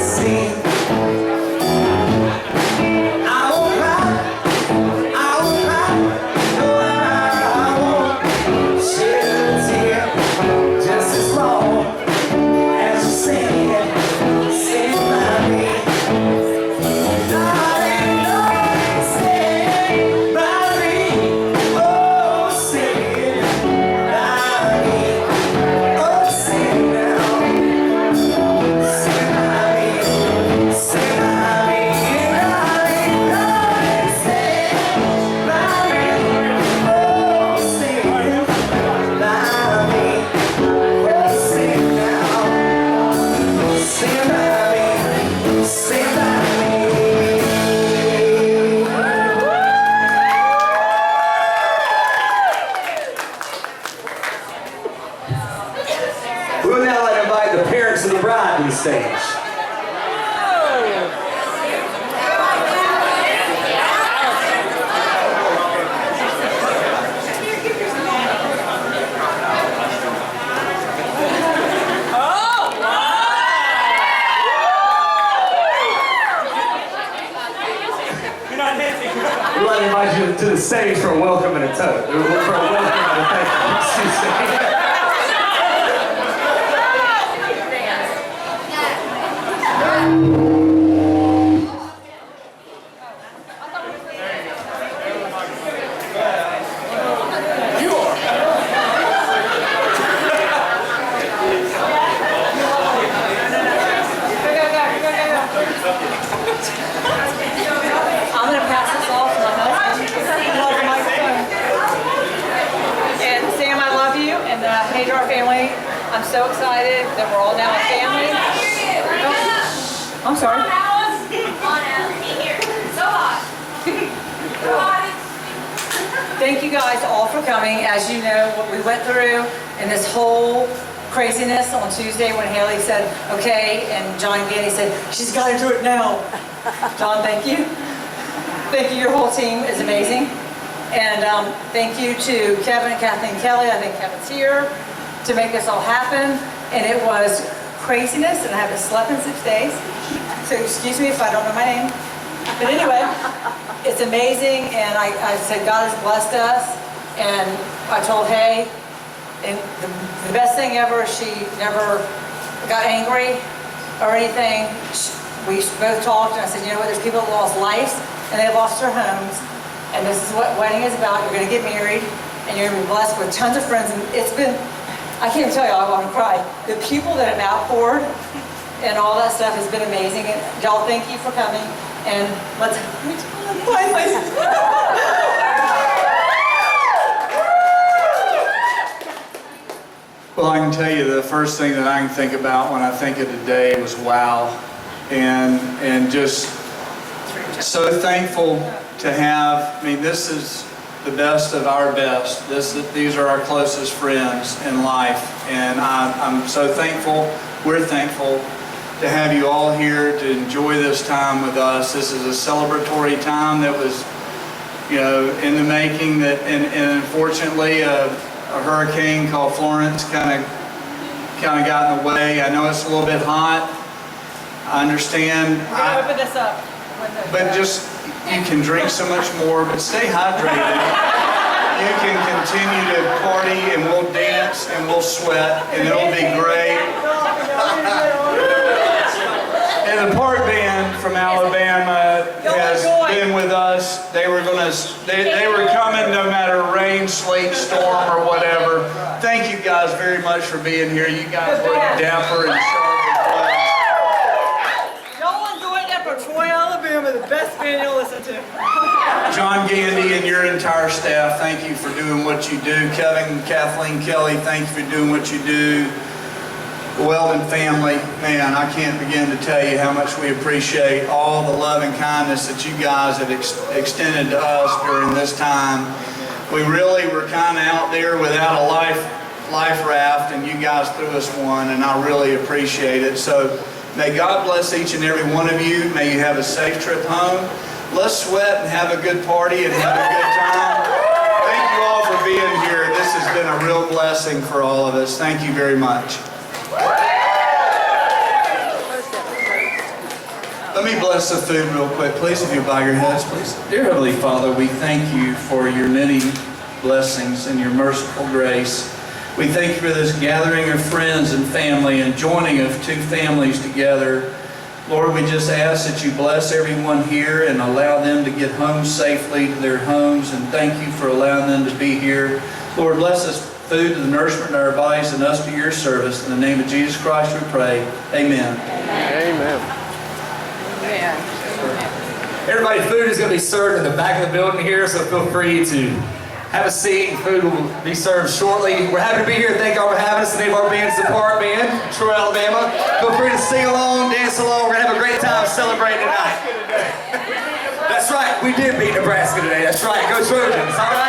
would now like to invite the parents of the bride to the stage. We'd like to invite you to the stage for a welcome and a toast. For a welcome and a thank you. Excuse me. I'm going to pass this off to my husband. Love the microphone. And Sam, I love you, and the Hajjar family. I'm so excited that we're all now a family. I'm sorry. Thank you guys all for coming. As you know, what we went through and this whole craziness on Tuesday when Hayley said, okay, and John Gandy said, she's got to do it now. John, thank you. Thank you, your whole team is amazing. And thank you to Kevin and Kathleen Kelly, I think Kevin's here, to make this all happen. And it was craziness, and I haven't slept in 6 days. So excuse me if I don't know my name. But anyway, it's amazing, and I said God has blessed us, and I told Hay, and the best thing ever, she never got angry or anything. We both talked, and I said, you know what, there's people that lost lives, and they've lost their homes, and this is what wedding is about. You're going to get married, and you're going to be blessed with tons of friends, and it's been, I can't even tell you, I want to cry. The people that have outpoured and all that stuff has been amazing, and y'all, thank you for coming, and let's finally. Well, I can tell you the first thing that I can think about when I think of today was wow, and just so thankful to have. I mean, this is the best of our best. These are our closest friends in life, and I'm so thankful. We're thankful to have you all here to enjoy this time with us. This is a celebratory time that was, you know, in the making. That and unfortunately, a hurricane called Florence kind of got in the way. I know it's a little bit hot. I understand. We're going to open this up. But just, you can drink so much more, but stay hydrated. You can continue to party, and we'll dance, and we'll sweat, and it'll be great. And the park band from Alabama has been with us. They were coming no matter rain, sleet, storm, or whatever. Thank you guys very much for being here. You guys look dapper and sharp. Y'all enjoyed that for Troy, Alabama, the best band you'll listen to. John Gandy and your entire staff, thank you for doing what you do. Kevin and Kathleen Kelly, thank you for doing what you do. The Weldon family, man, I can't begin to tell you how much we appreciate all the love and kindness that you guys have extended to us during this time. We really were kind of out there without a life raft, and you guys threw us one, and I really appreciate it. So may God bless each and every one of you. May you have a safe trip home. Let's sweat and have a good party and have a good time. Thank you all for being here. This has been a real blessing for all of us. Thank you very much. Let me bless the food real quick, please, if you bow your heads, please. Dear Heavenly Father, we thank you for your many blessings and your merciful grace. We thank you for this gathering of friends and family and joining of two families together. Lord, we just ask that you bless everyone here and allow them to get home safely to their homes, and thank you for allowing them to be here. Lord, bless us food and the nourishment in our bodies and us to your service. In the name of Jesus Christ we pray. Amen. Amen. Everybody, food is going to be served in the back of the building here, so feel free to have a seat. Food will be served shortly. We're happy to be here. Thank y'all for having us. The name of our band is the Park Band, Troy, Alabama. Feel free to sing along, dance along. We're going to have a great time celebrating tonight. That's right. We did beat Nebraska today. That's right. Go Trojans. All right.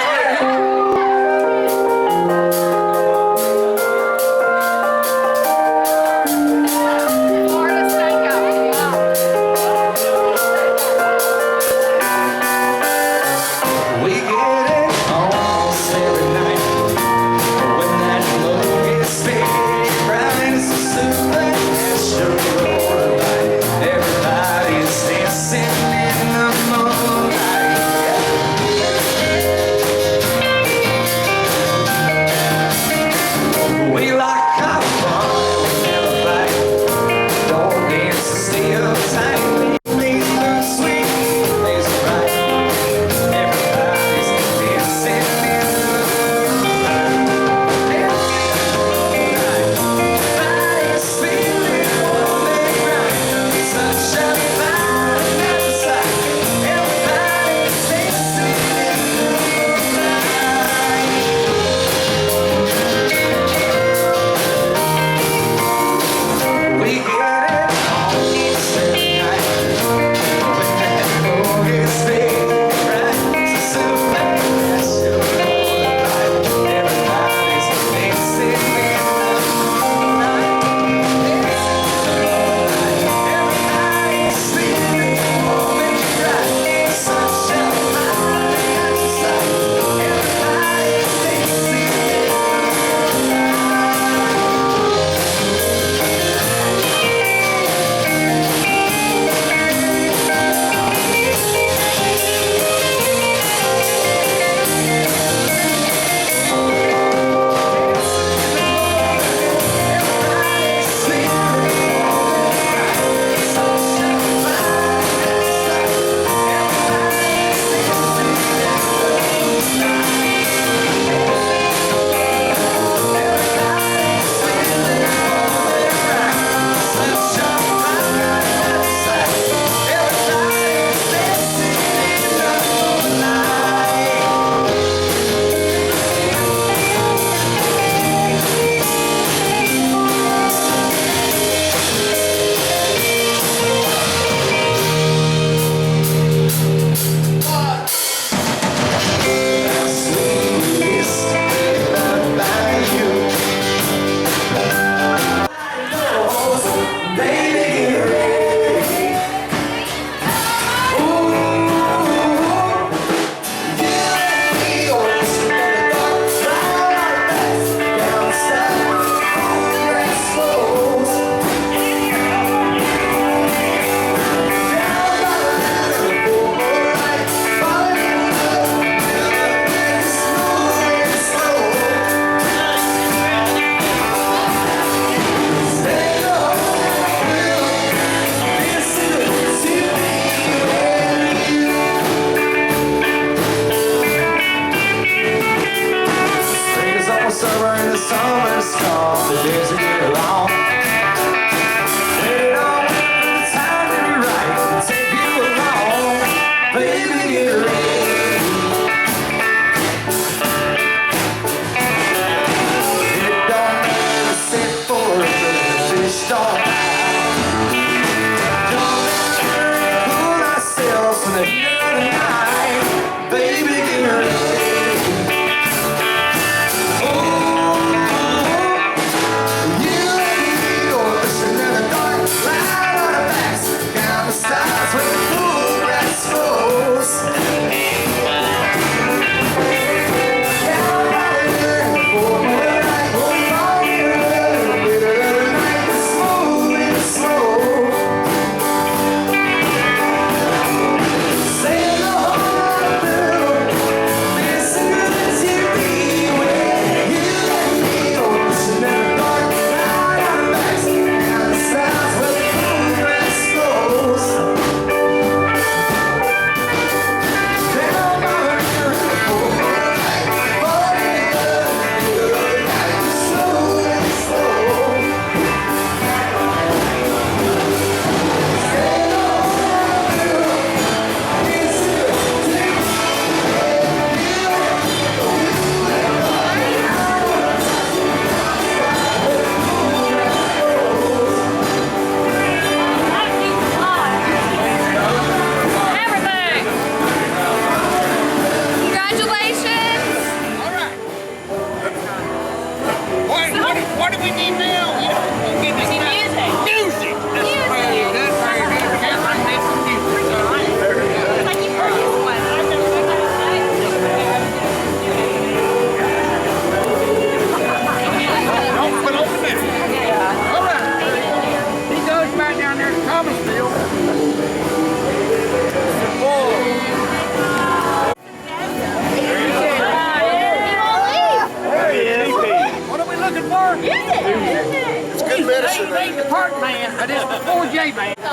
it ain't the part man, but it's the 4J man. I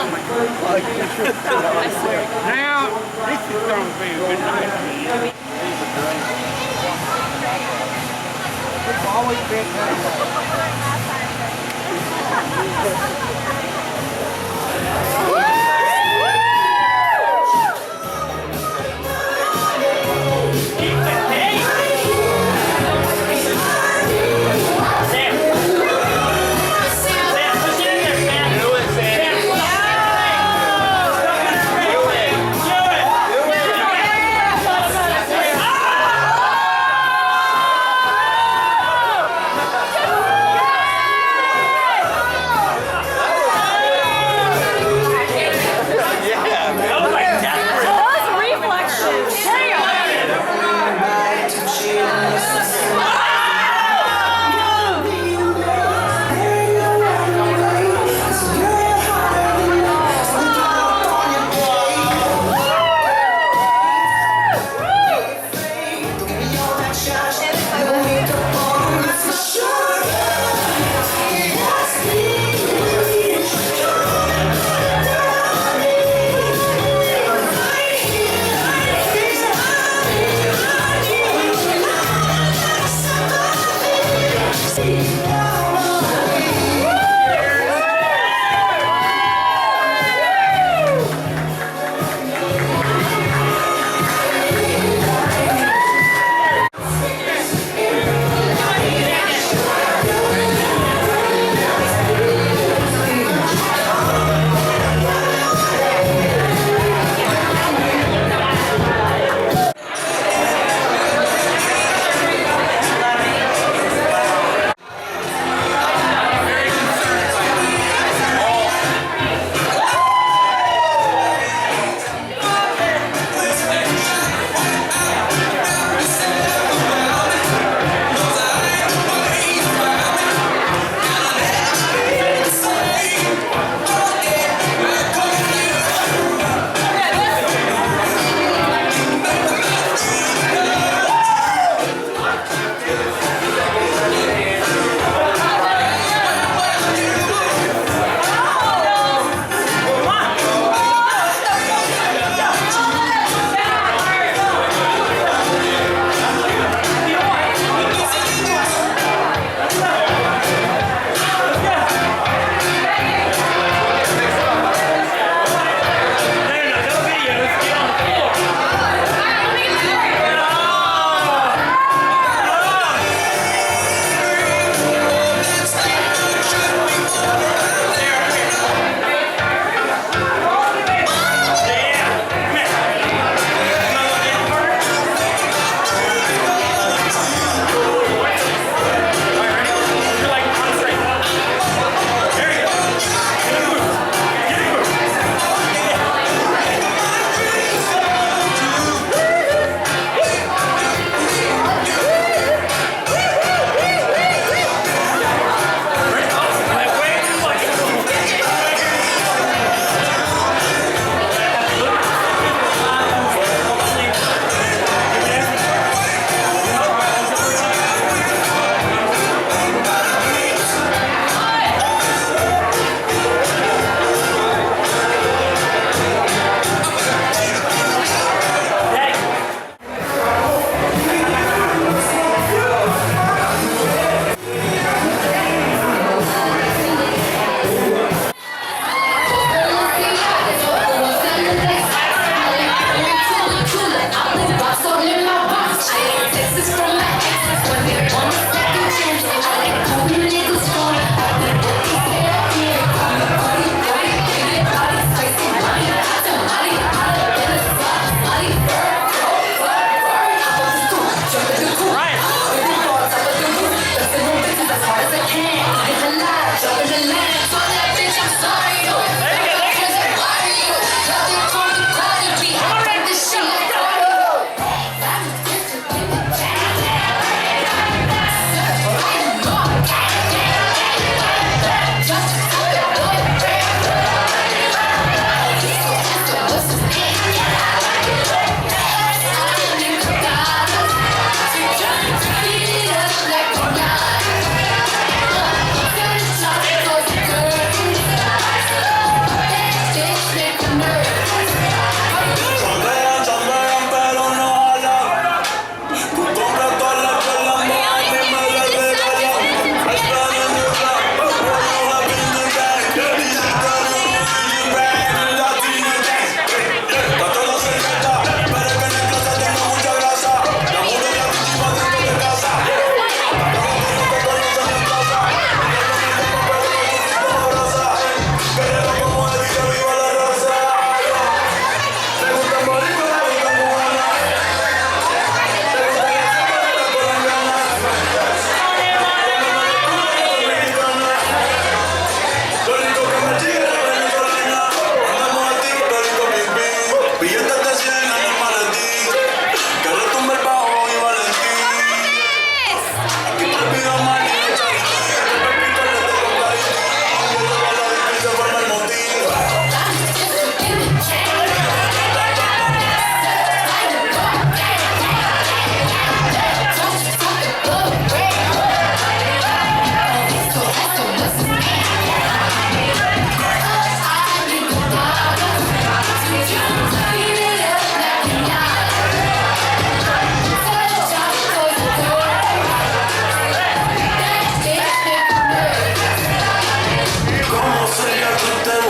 swear. Now, this is going to be a good night for you. It's always been that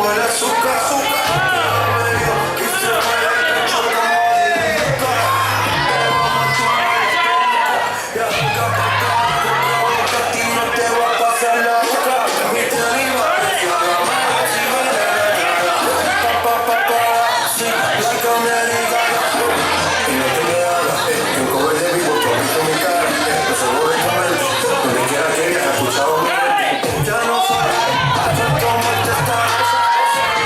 huele a azúcar, azúcar. Y se mueve el pecho como diluca. Y a ti no te va a pasar la boca. Mi tenis parecía la mala chimenea. Pa, pa, pa, pa, sí, like Americana. Y no te me hagas, que un cover de vivo, tú has visto mi cara. No se voy a comer, donde quiera que hayas escuchado mi. Ya no sabes, cómo te está esa cosa que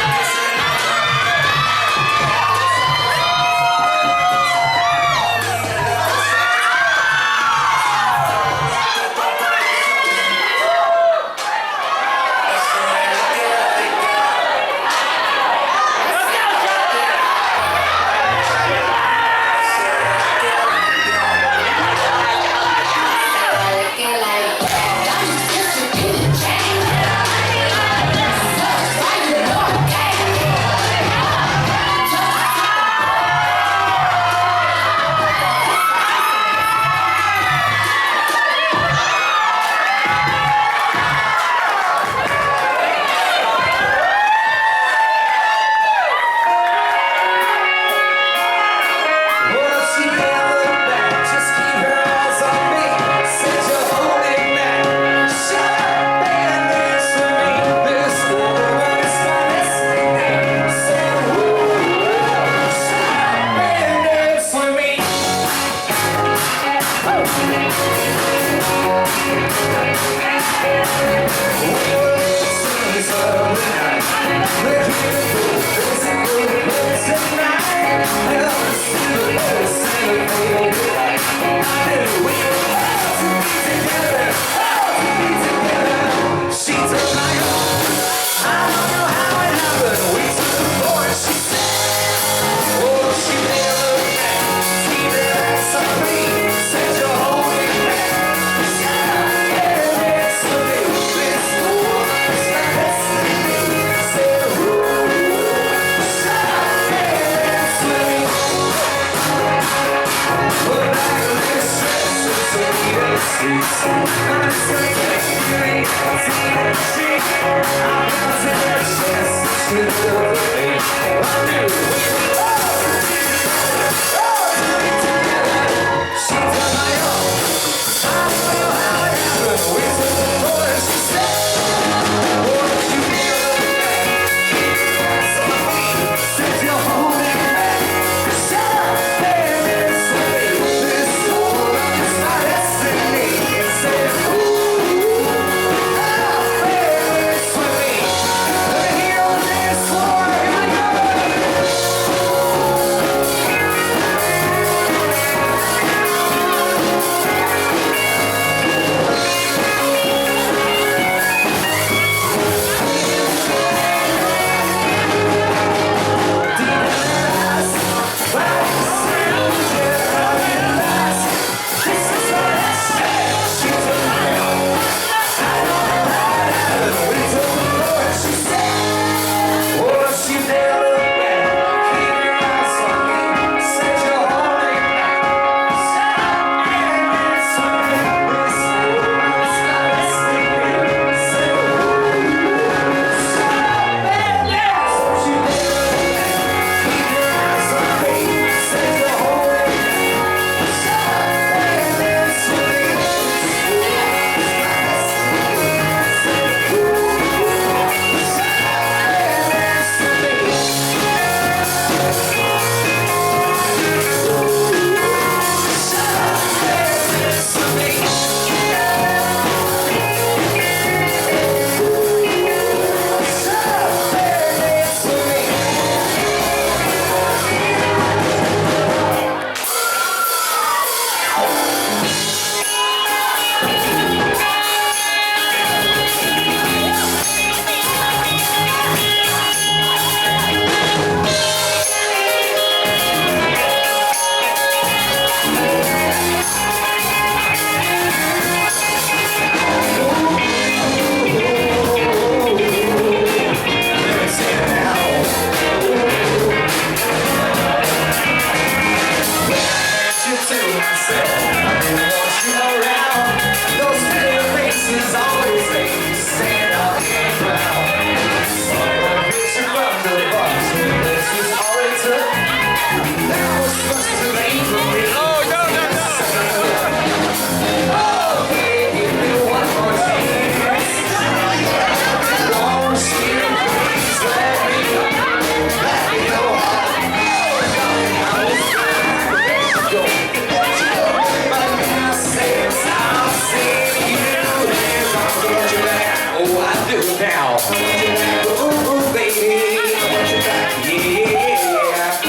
now. Ooh, baby, I want you back, yeah.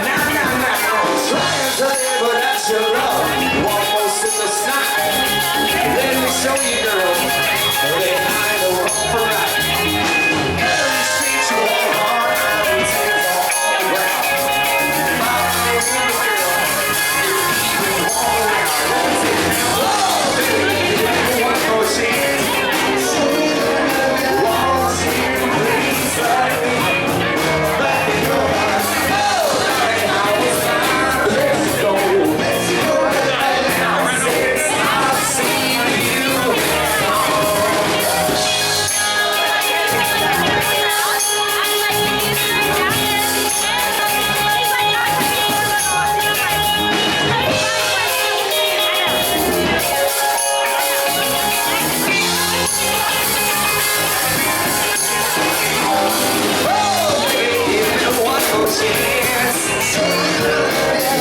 Now, trying to live without your love. One more sip of snot. Let me show you, girl, that I know wrong for right. Every street you walk on, every tear's on the ground. My baby girl, you keep all around. Oh, baby, one more chance. Won't you please let me back in your heart? Oh, darling, I was fine. Let's go. Let's go. Now, since I've seen you.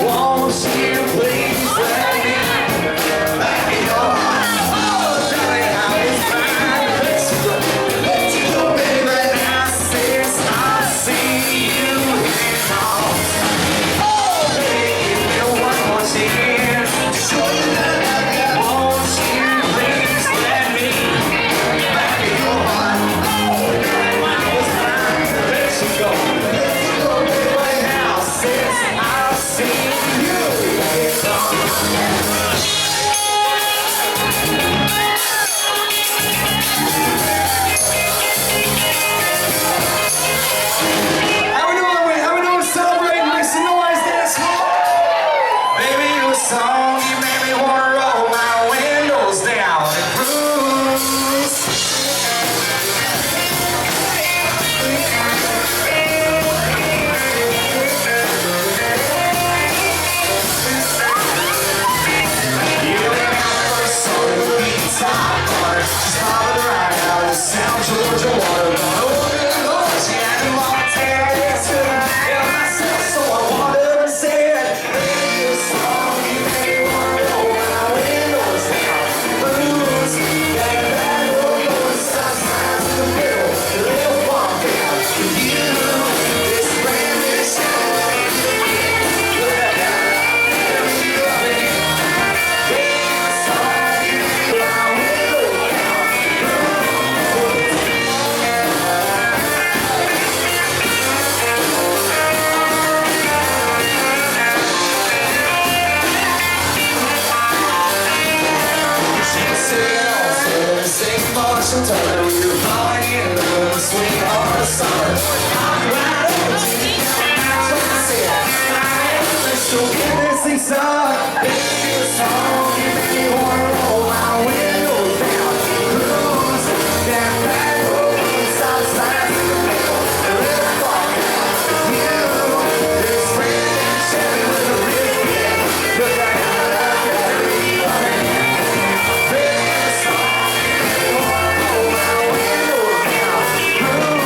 Won't you please let me back in your heart? Oh, darling, I was fine. Let's go, baby. Now since I see you now. Oh, baby, give me one more chance. Won't you please let me back in your heart? Oh, darling, I was fine. Let's go, baby. Now since I've seen you, it's on. How we doing celebrating? Make some noise, dance hall. Baby, you a song, you made me wanna roll my windows down and cruise. You and my first song, the beat top corner. She's popping right out of the South Georgia water. Oh, good Lord, she had a Montana, yes, good. Yeah, myself, so I wanted to say it. Baby, you a song, you made me wanna roll my windows down. Blues, that bad old north side signs in the middle. The little bump down. You, this brand new show. Look at that. Baby, you love it. Baby, you a song, you made me wanna roll my windows down. Sing Marshall Tucker, we were falling in love, sweetheart of summer. I'm right over to me, that's what I said. Let's go get this thing started. Baby, a song, you made me wanna roll my windows down. Cruise, that back road, stop signs in the middle. A little far down. You, this brand new Chevy with a real bit. Look like how I got it, you love it. Baby, a song, you made me wanna roll my windows down. Cruise.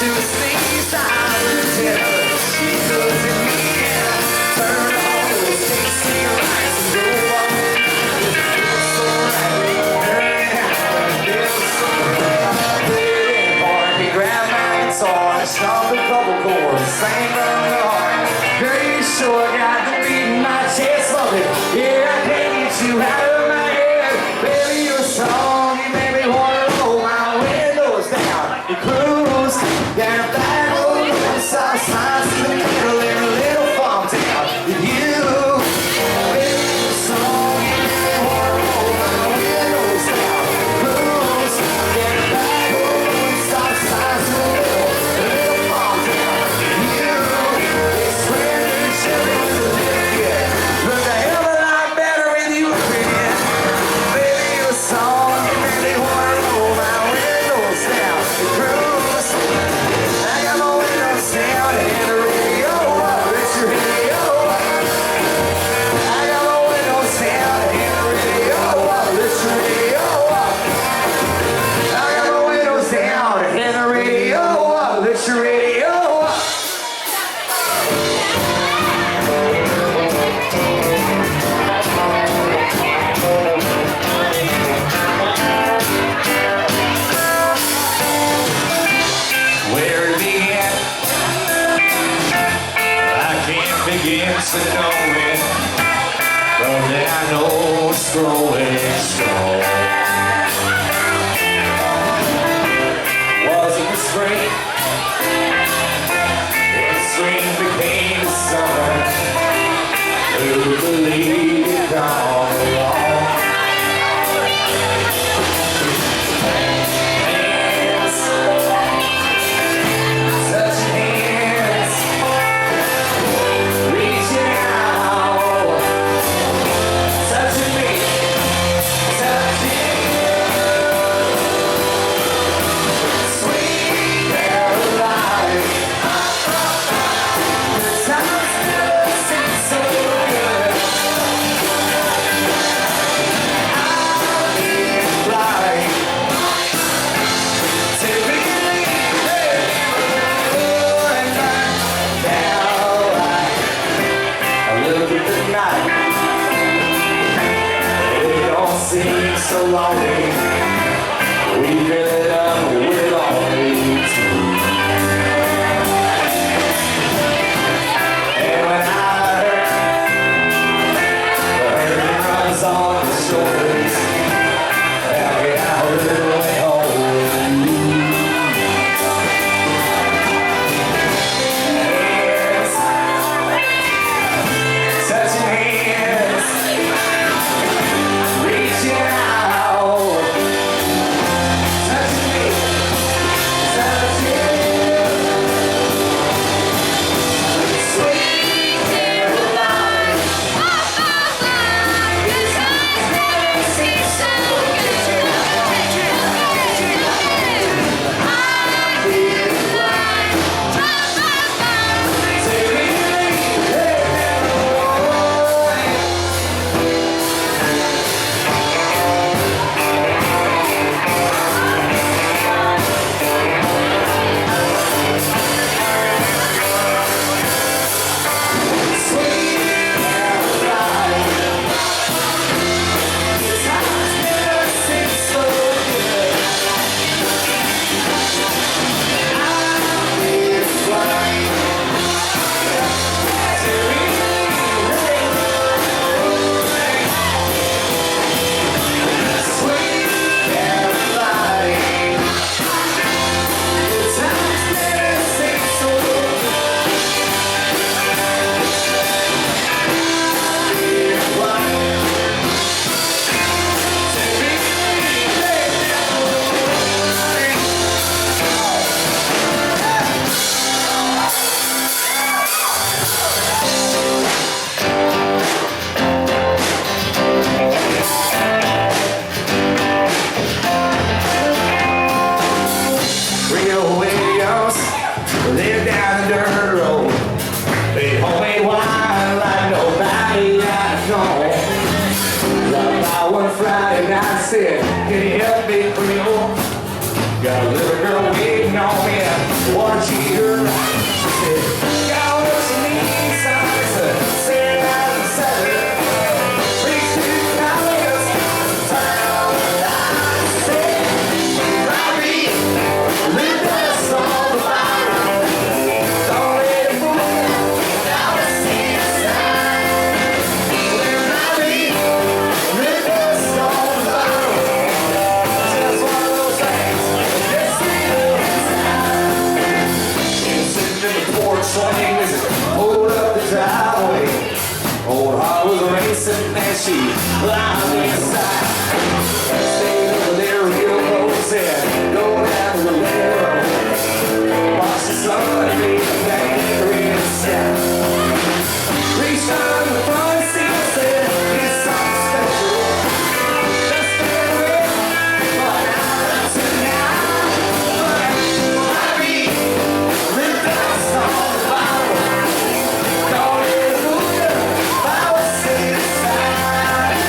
To a seaside hotel, she goes in me and turn on those tasty lights and go up. It feels so right, hurry out, it feels so right. Put it in Barbie, grab my guitar, and stomp a couple chords, sang from the heart. Girl, you sure got the beat in my chest, love it. Yeah, I can't get you out of my head. Baby, you're a song, you made me wanna roll my windows down. You cruise down a back road, south side in the middle, in a little farm town. You, baby, you're a song, you made me wanna roll my windows down. Cruise down a back road, south side in the middle, a little farm town. You, this brand new Chevy with a little kid. Look a hell of a lot better with you again. Baby, you're a song, you made me wanna roll my windows down. Cruise. chance to know it, but then I know it's growing strong. Was it the spring? And spring became the summer. Who believed it all along? Seems so lonely. We've been up with all these two. And when I heard the hurricane runs on the shoulders, I'll get out a little way home with you. Hands, touching hands, reaching out, touching me, touching sweet Caroline. This eyes never seem so good. I feel blind. Take me, Rio Williams lived down the dirt road. They homemade wine like nobody I know. Dropped by one Friday night, said, can you help me, Creole? Got a little girl waiting on me, I want you to ride. She said, got what you need, son. It's a Saturday night and Saturday. Reach to the house, turn on the lights. She said, Robbie, live that song of fire. Don't let it fool you. Now it's inside. When Robbie, live that song of fire. Just one of those things that still inside. Sitting in the porch swing as it pulled up the driveway. Old heart was racing and she climbed inside. Stayed over there, real close, said, go down to the railroad. Watch the sun be angry inside. Reached on the front seat, said, it's something special. Just stay with me for an hour tonight. Robbie, live that song of fire. Don't let it fool you, I was inside.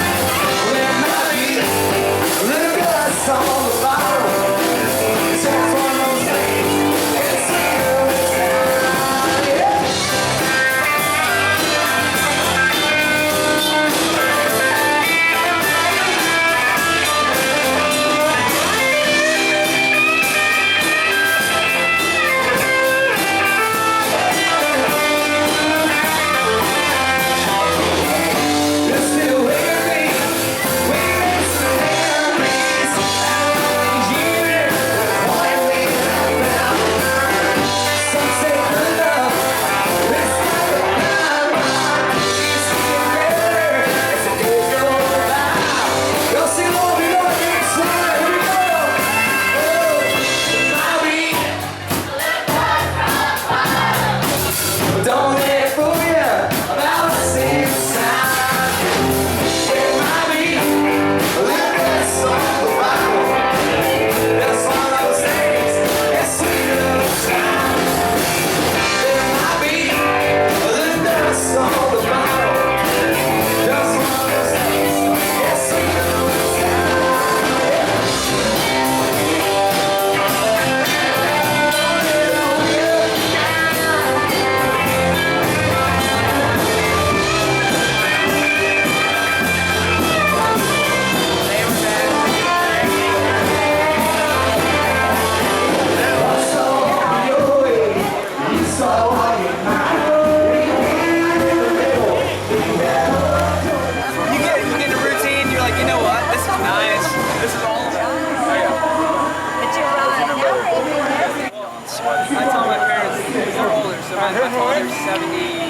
I told my parents they're older, so my father's 72.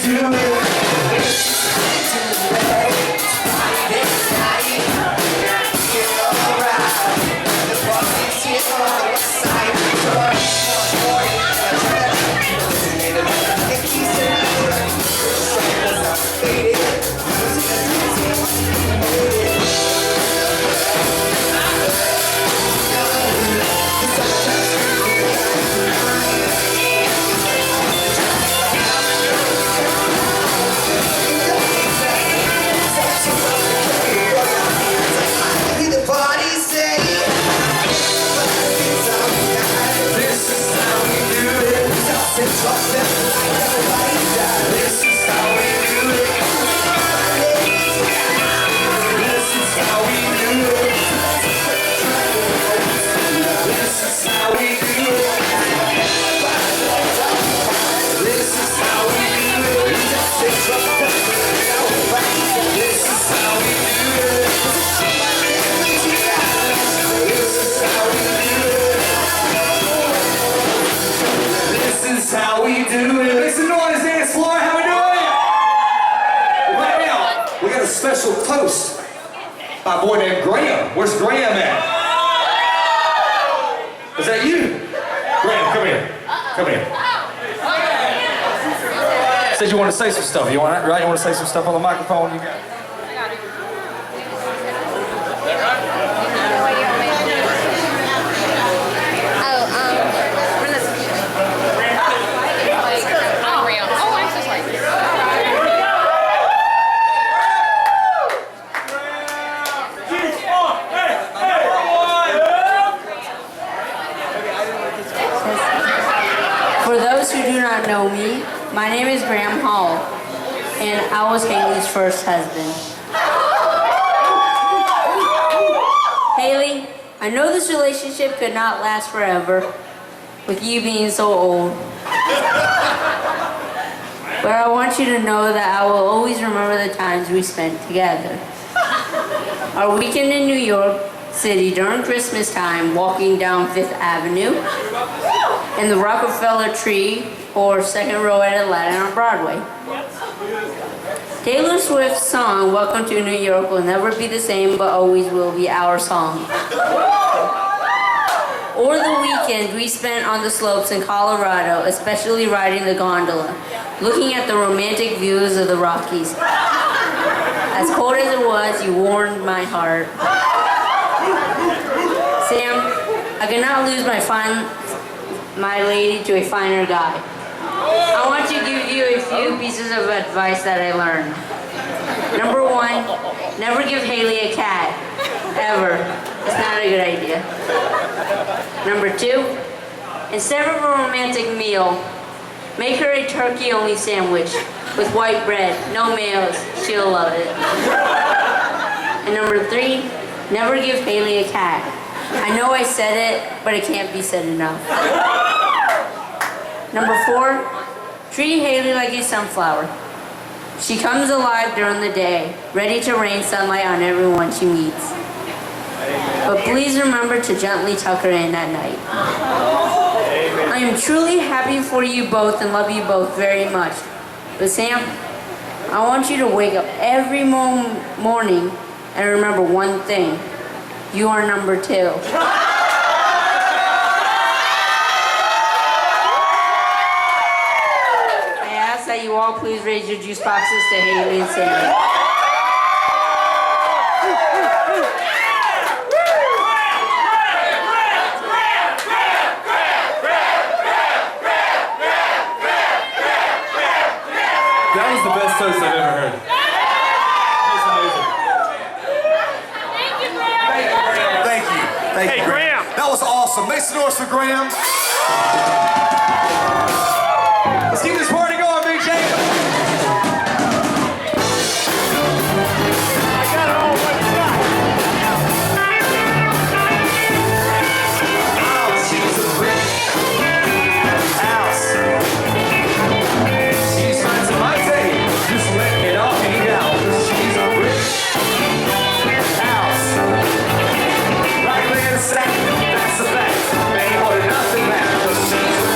do it. This is how we do it. Friday night, feel alright. The party's here on the west side. Special toast by a boy named Graham. Where's Graham at? Is that you? Graham, come here. Come here. Said you want to say some stuff. You want to say some stuff on the microphone? You got it. For those who do not know me, my name is Graham Hall, and I was Hayley's first husband. Hayley, I know this relationship could not last forever, with you being so old. But I want you to know that I will always remember the times we spent together. Our weekend in New York City during Christmas time, walking down 5th Avenue, in the Rockefeller Tree, or second row at Aladdin on Broadway. Taylor Swift's song, Welcome to New York, will never be the same, but always will be our song. Or the weekend we spent on the slopes in Colorado, especially riding the gondola, looking at the romantic views of the Rockies. As cold as it was, you warmed my heart. Sam, I cannot lose my lady to a finer guy. I want to give you a few pieces of advice that I learned. Number 1, never give Hayley a cat. Ever. It's not a good idea. Number 2, instead of a romantic meal, make her a turkey-only sandwich with white bread, no mayos. She'll love it. And number 3, never give Hayley a cat. I know I said it, but it can't be said enough. Number 4, treat Hayley like a sunflower. She comes alive during the day, ready to rain sunlight on everyone she meets. But please remember to gently tuck her in at night. I am truly happy for you both and love you both very much. But Sam, I want you to wake up every morning and remember one thing. You are number 2. I ask that you all please raise your juice boxes to Hayley and Sam. That was the best toast I've ever heard. Thank you, Graham. That was awesome. Make some noise for Graham. Let's keep this party going, Big J. She's a brick house. She's fine to my day. Just let it all hang out. She's a brick house. Right man sack, that's a fact. Ain't holding nothing back. She's a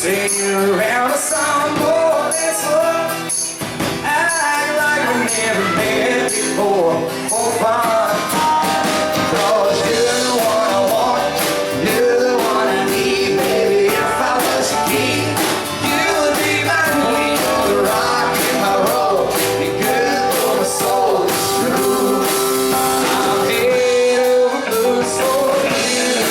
Sing around a songboard, that's what. Act like we never met before. For fun. 'Cause you're the one I want, you're the one I need, baby. If I was a king, you would be my queen. You're the rock in my roll, you're good for my soul, it's true. I'm head over boots for you.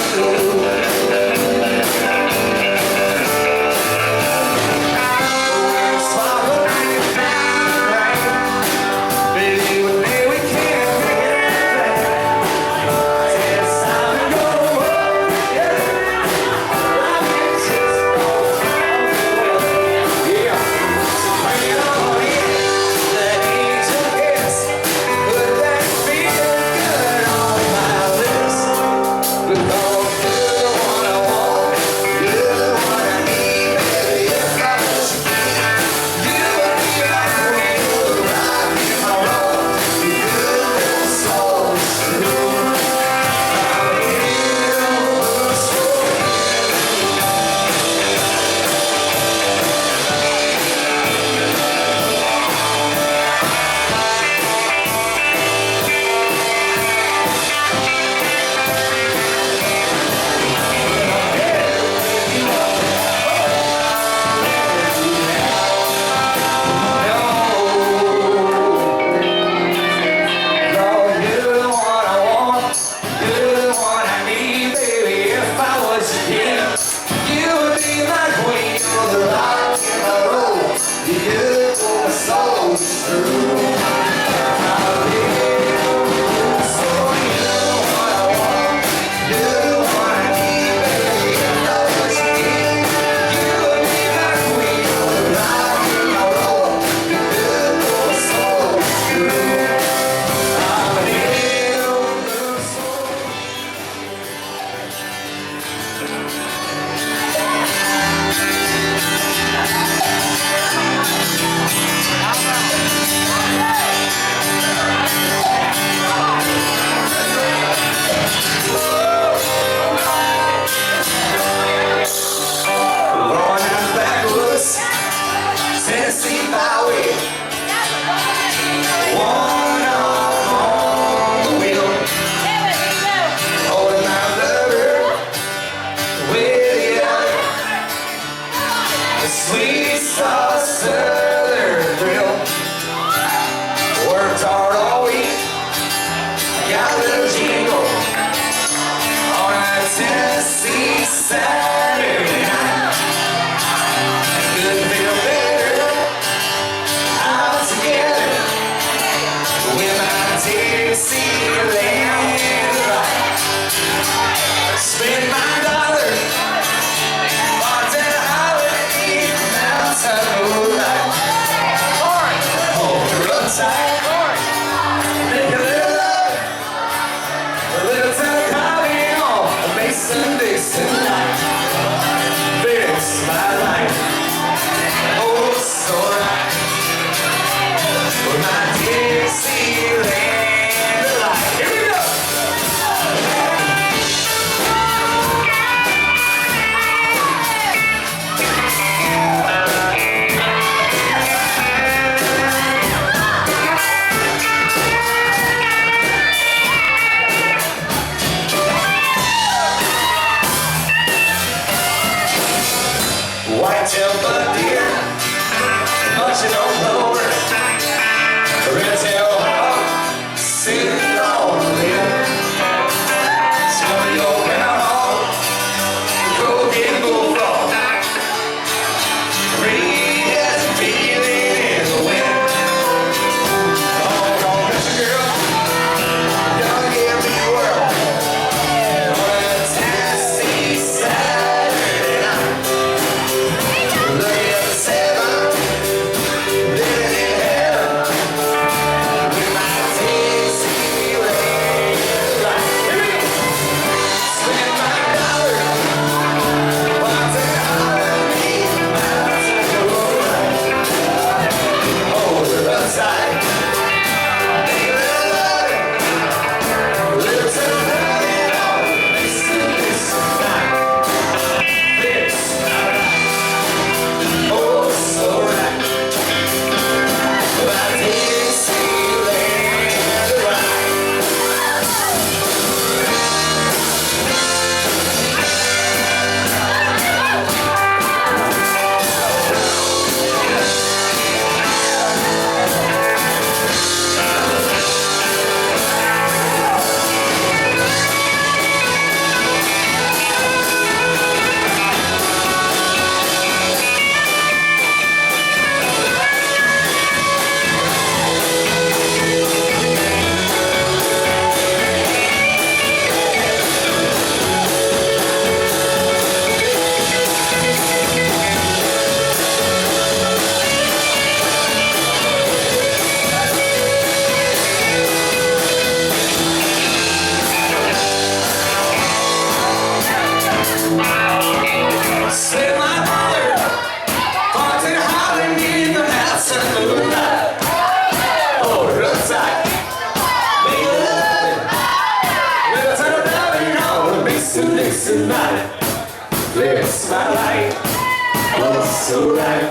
so right.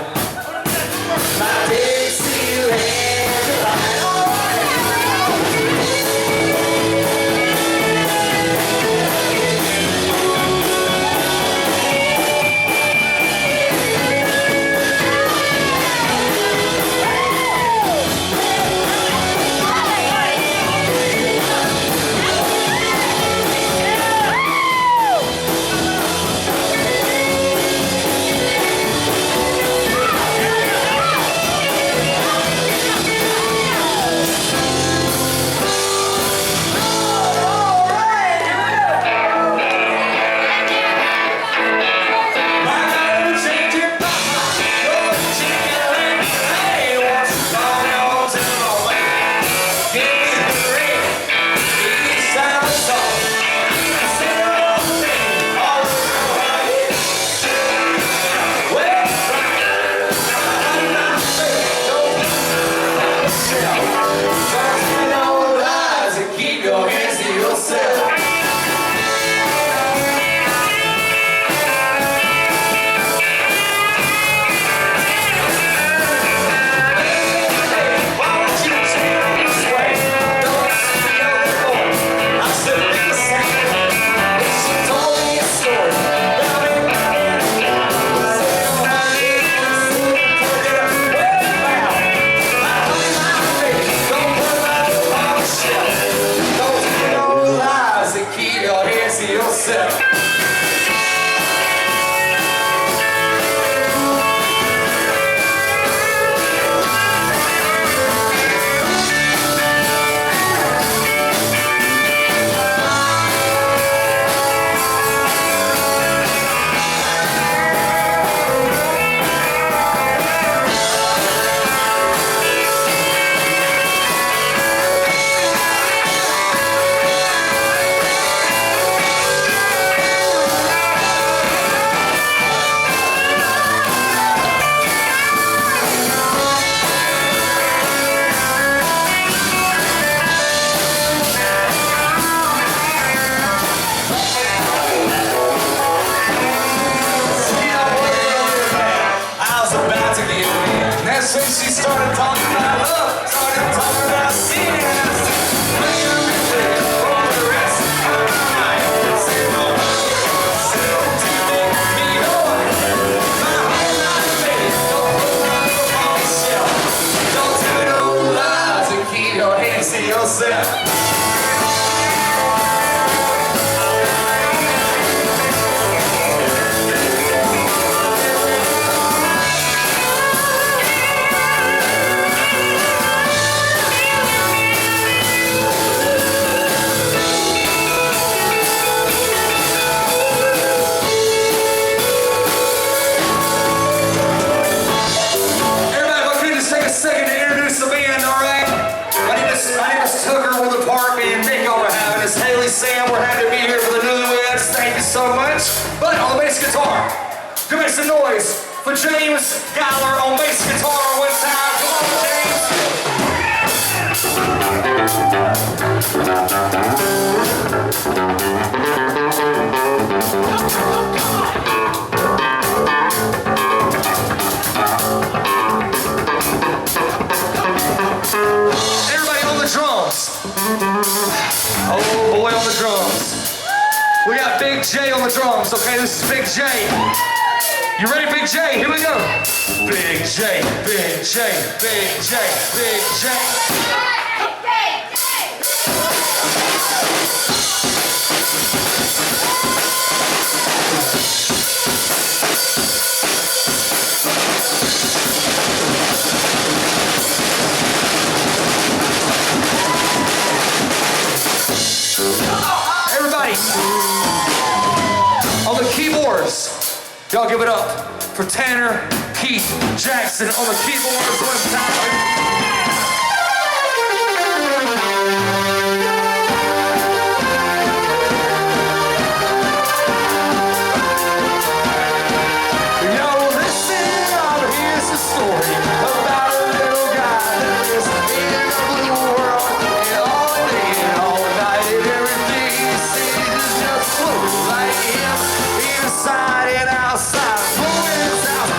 My Dixieland. Since she started talking about love, started talking about sin, for the rest of my life. Say no, still to make me yours. My whole life, baby, don't put love on the shelf. Don't tell no lies and keep your hands to yourself. Hayley, Sam, we're happy to be here for the newlyweds. Thank you so much. But on the bass guitar, give me some noise for James Gowler on bass guitar one time. Come on, James. Everybody on the drums. Oh boy on the drums. We got Big J on the drums, okay? This is Big J. You ready, Big J? Here we go. Big J, Big J, Big J, Big J. Everybody, on the keyboards, y'all give it up for Tanner Keith Jackson on the keyboards one time. Inside and outside, blowing out,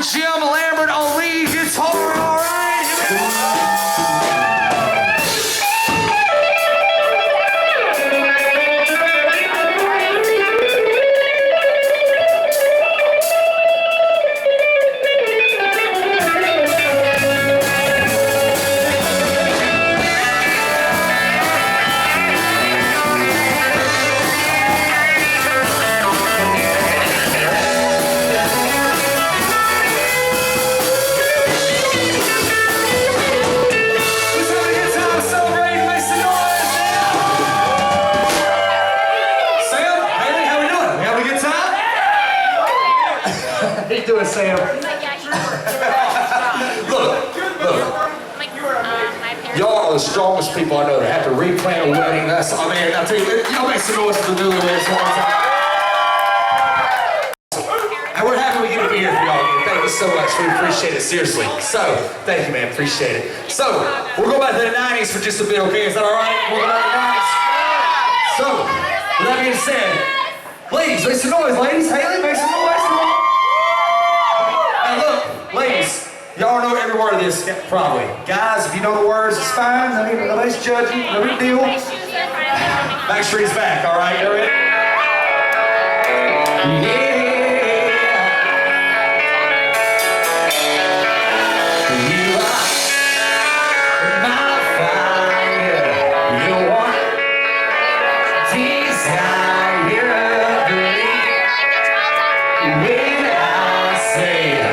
Jim Lambert on lead guitar, all right? Doing, Sam? Look. Y'all are the strongest people I know that have to replan a wedding. That's, I mean, I tell you, y'all make some noise for the newlyweds one time. And we're happy we get to be here for y'all. Thank you so much. We appreciate it, seriously. So, thank you, man. Appreciate it. So, we'll go back to the 90s for just a bit, okay? Is that all right? We'll go back to the 90s. So, with that being said, ladies, make some noise, ladies. Hayley, make some noise. Come on. Look, ladies, y'all know every word of this, probably. Guys, if you know the words, it's fine. Nobody's judging. No big deal. Backstreet's back, all right? You ready? Yeah. You are my fire. You want desire of me. When I say I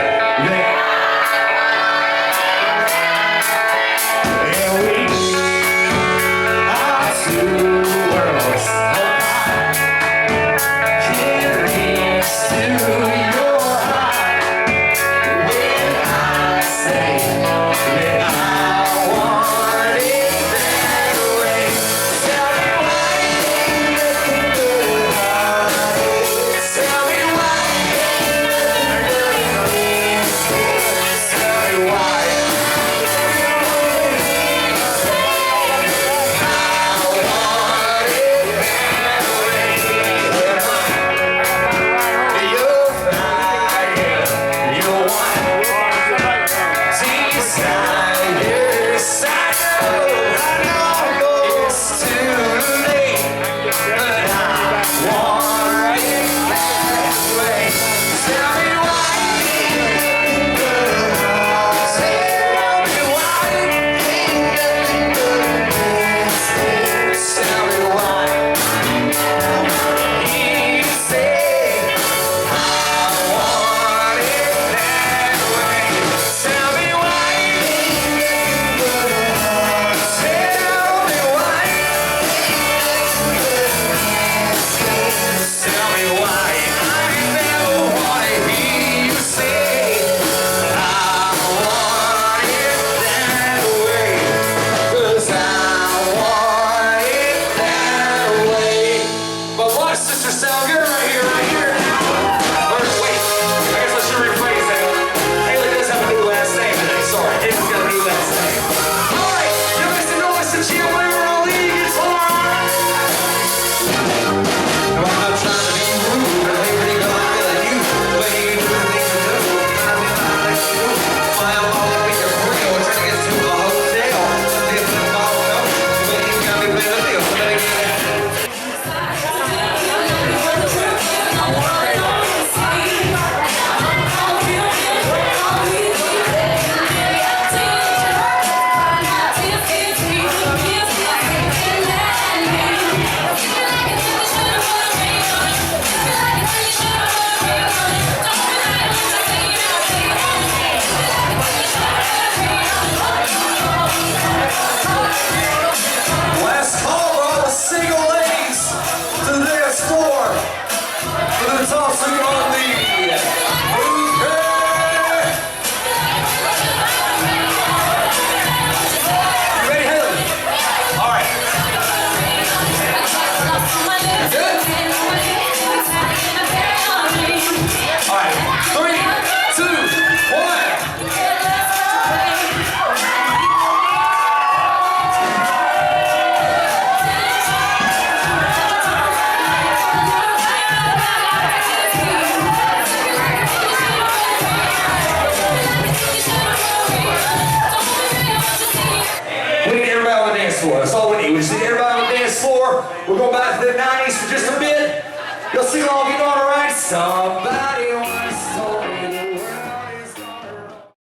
We'll go back to the 90s for just a bit. You'll sing along, you know it, all right? Somebody once told me the world is gonna roll.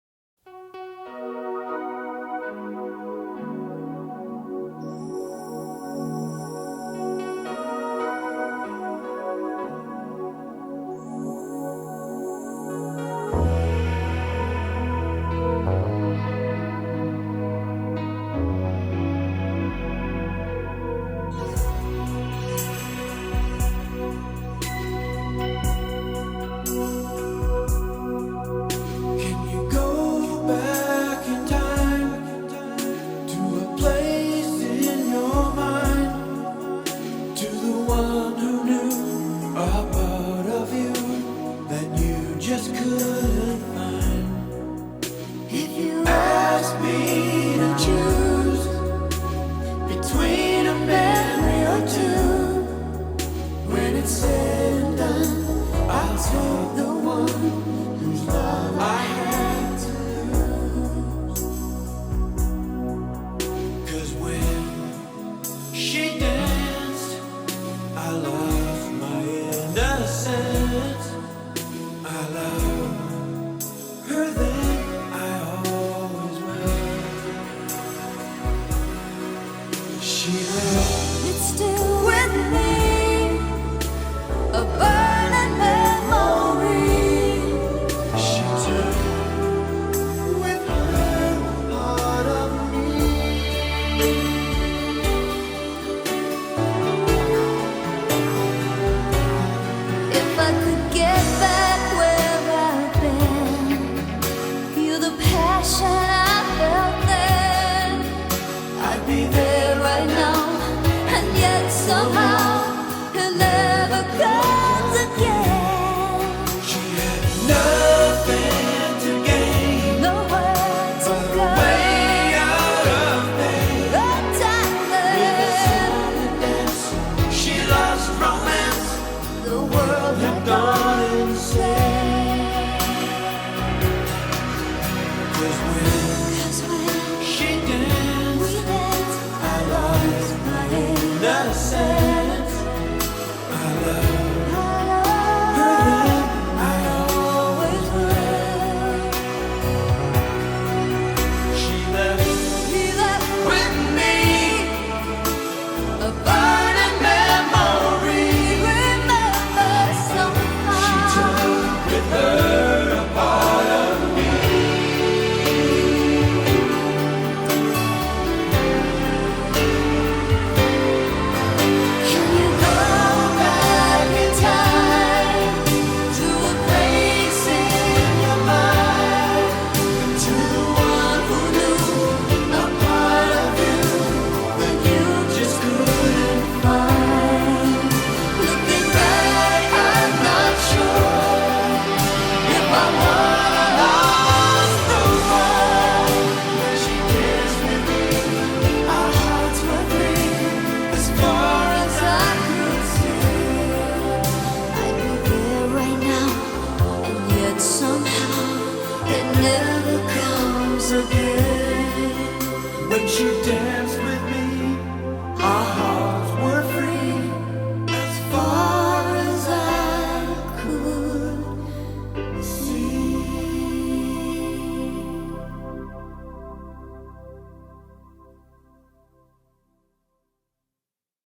Never comes again when she danced.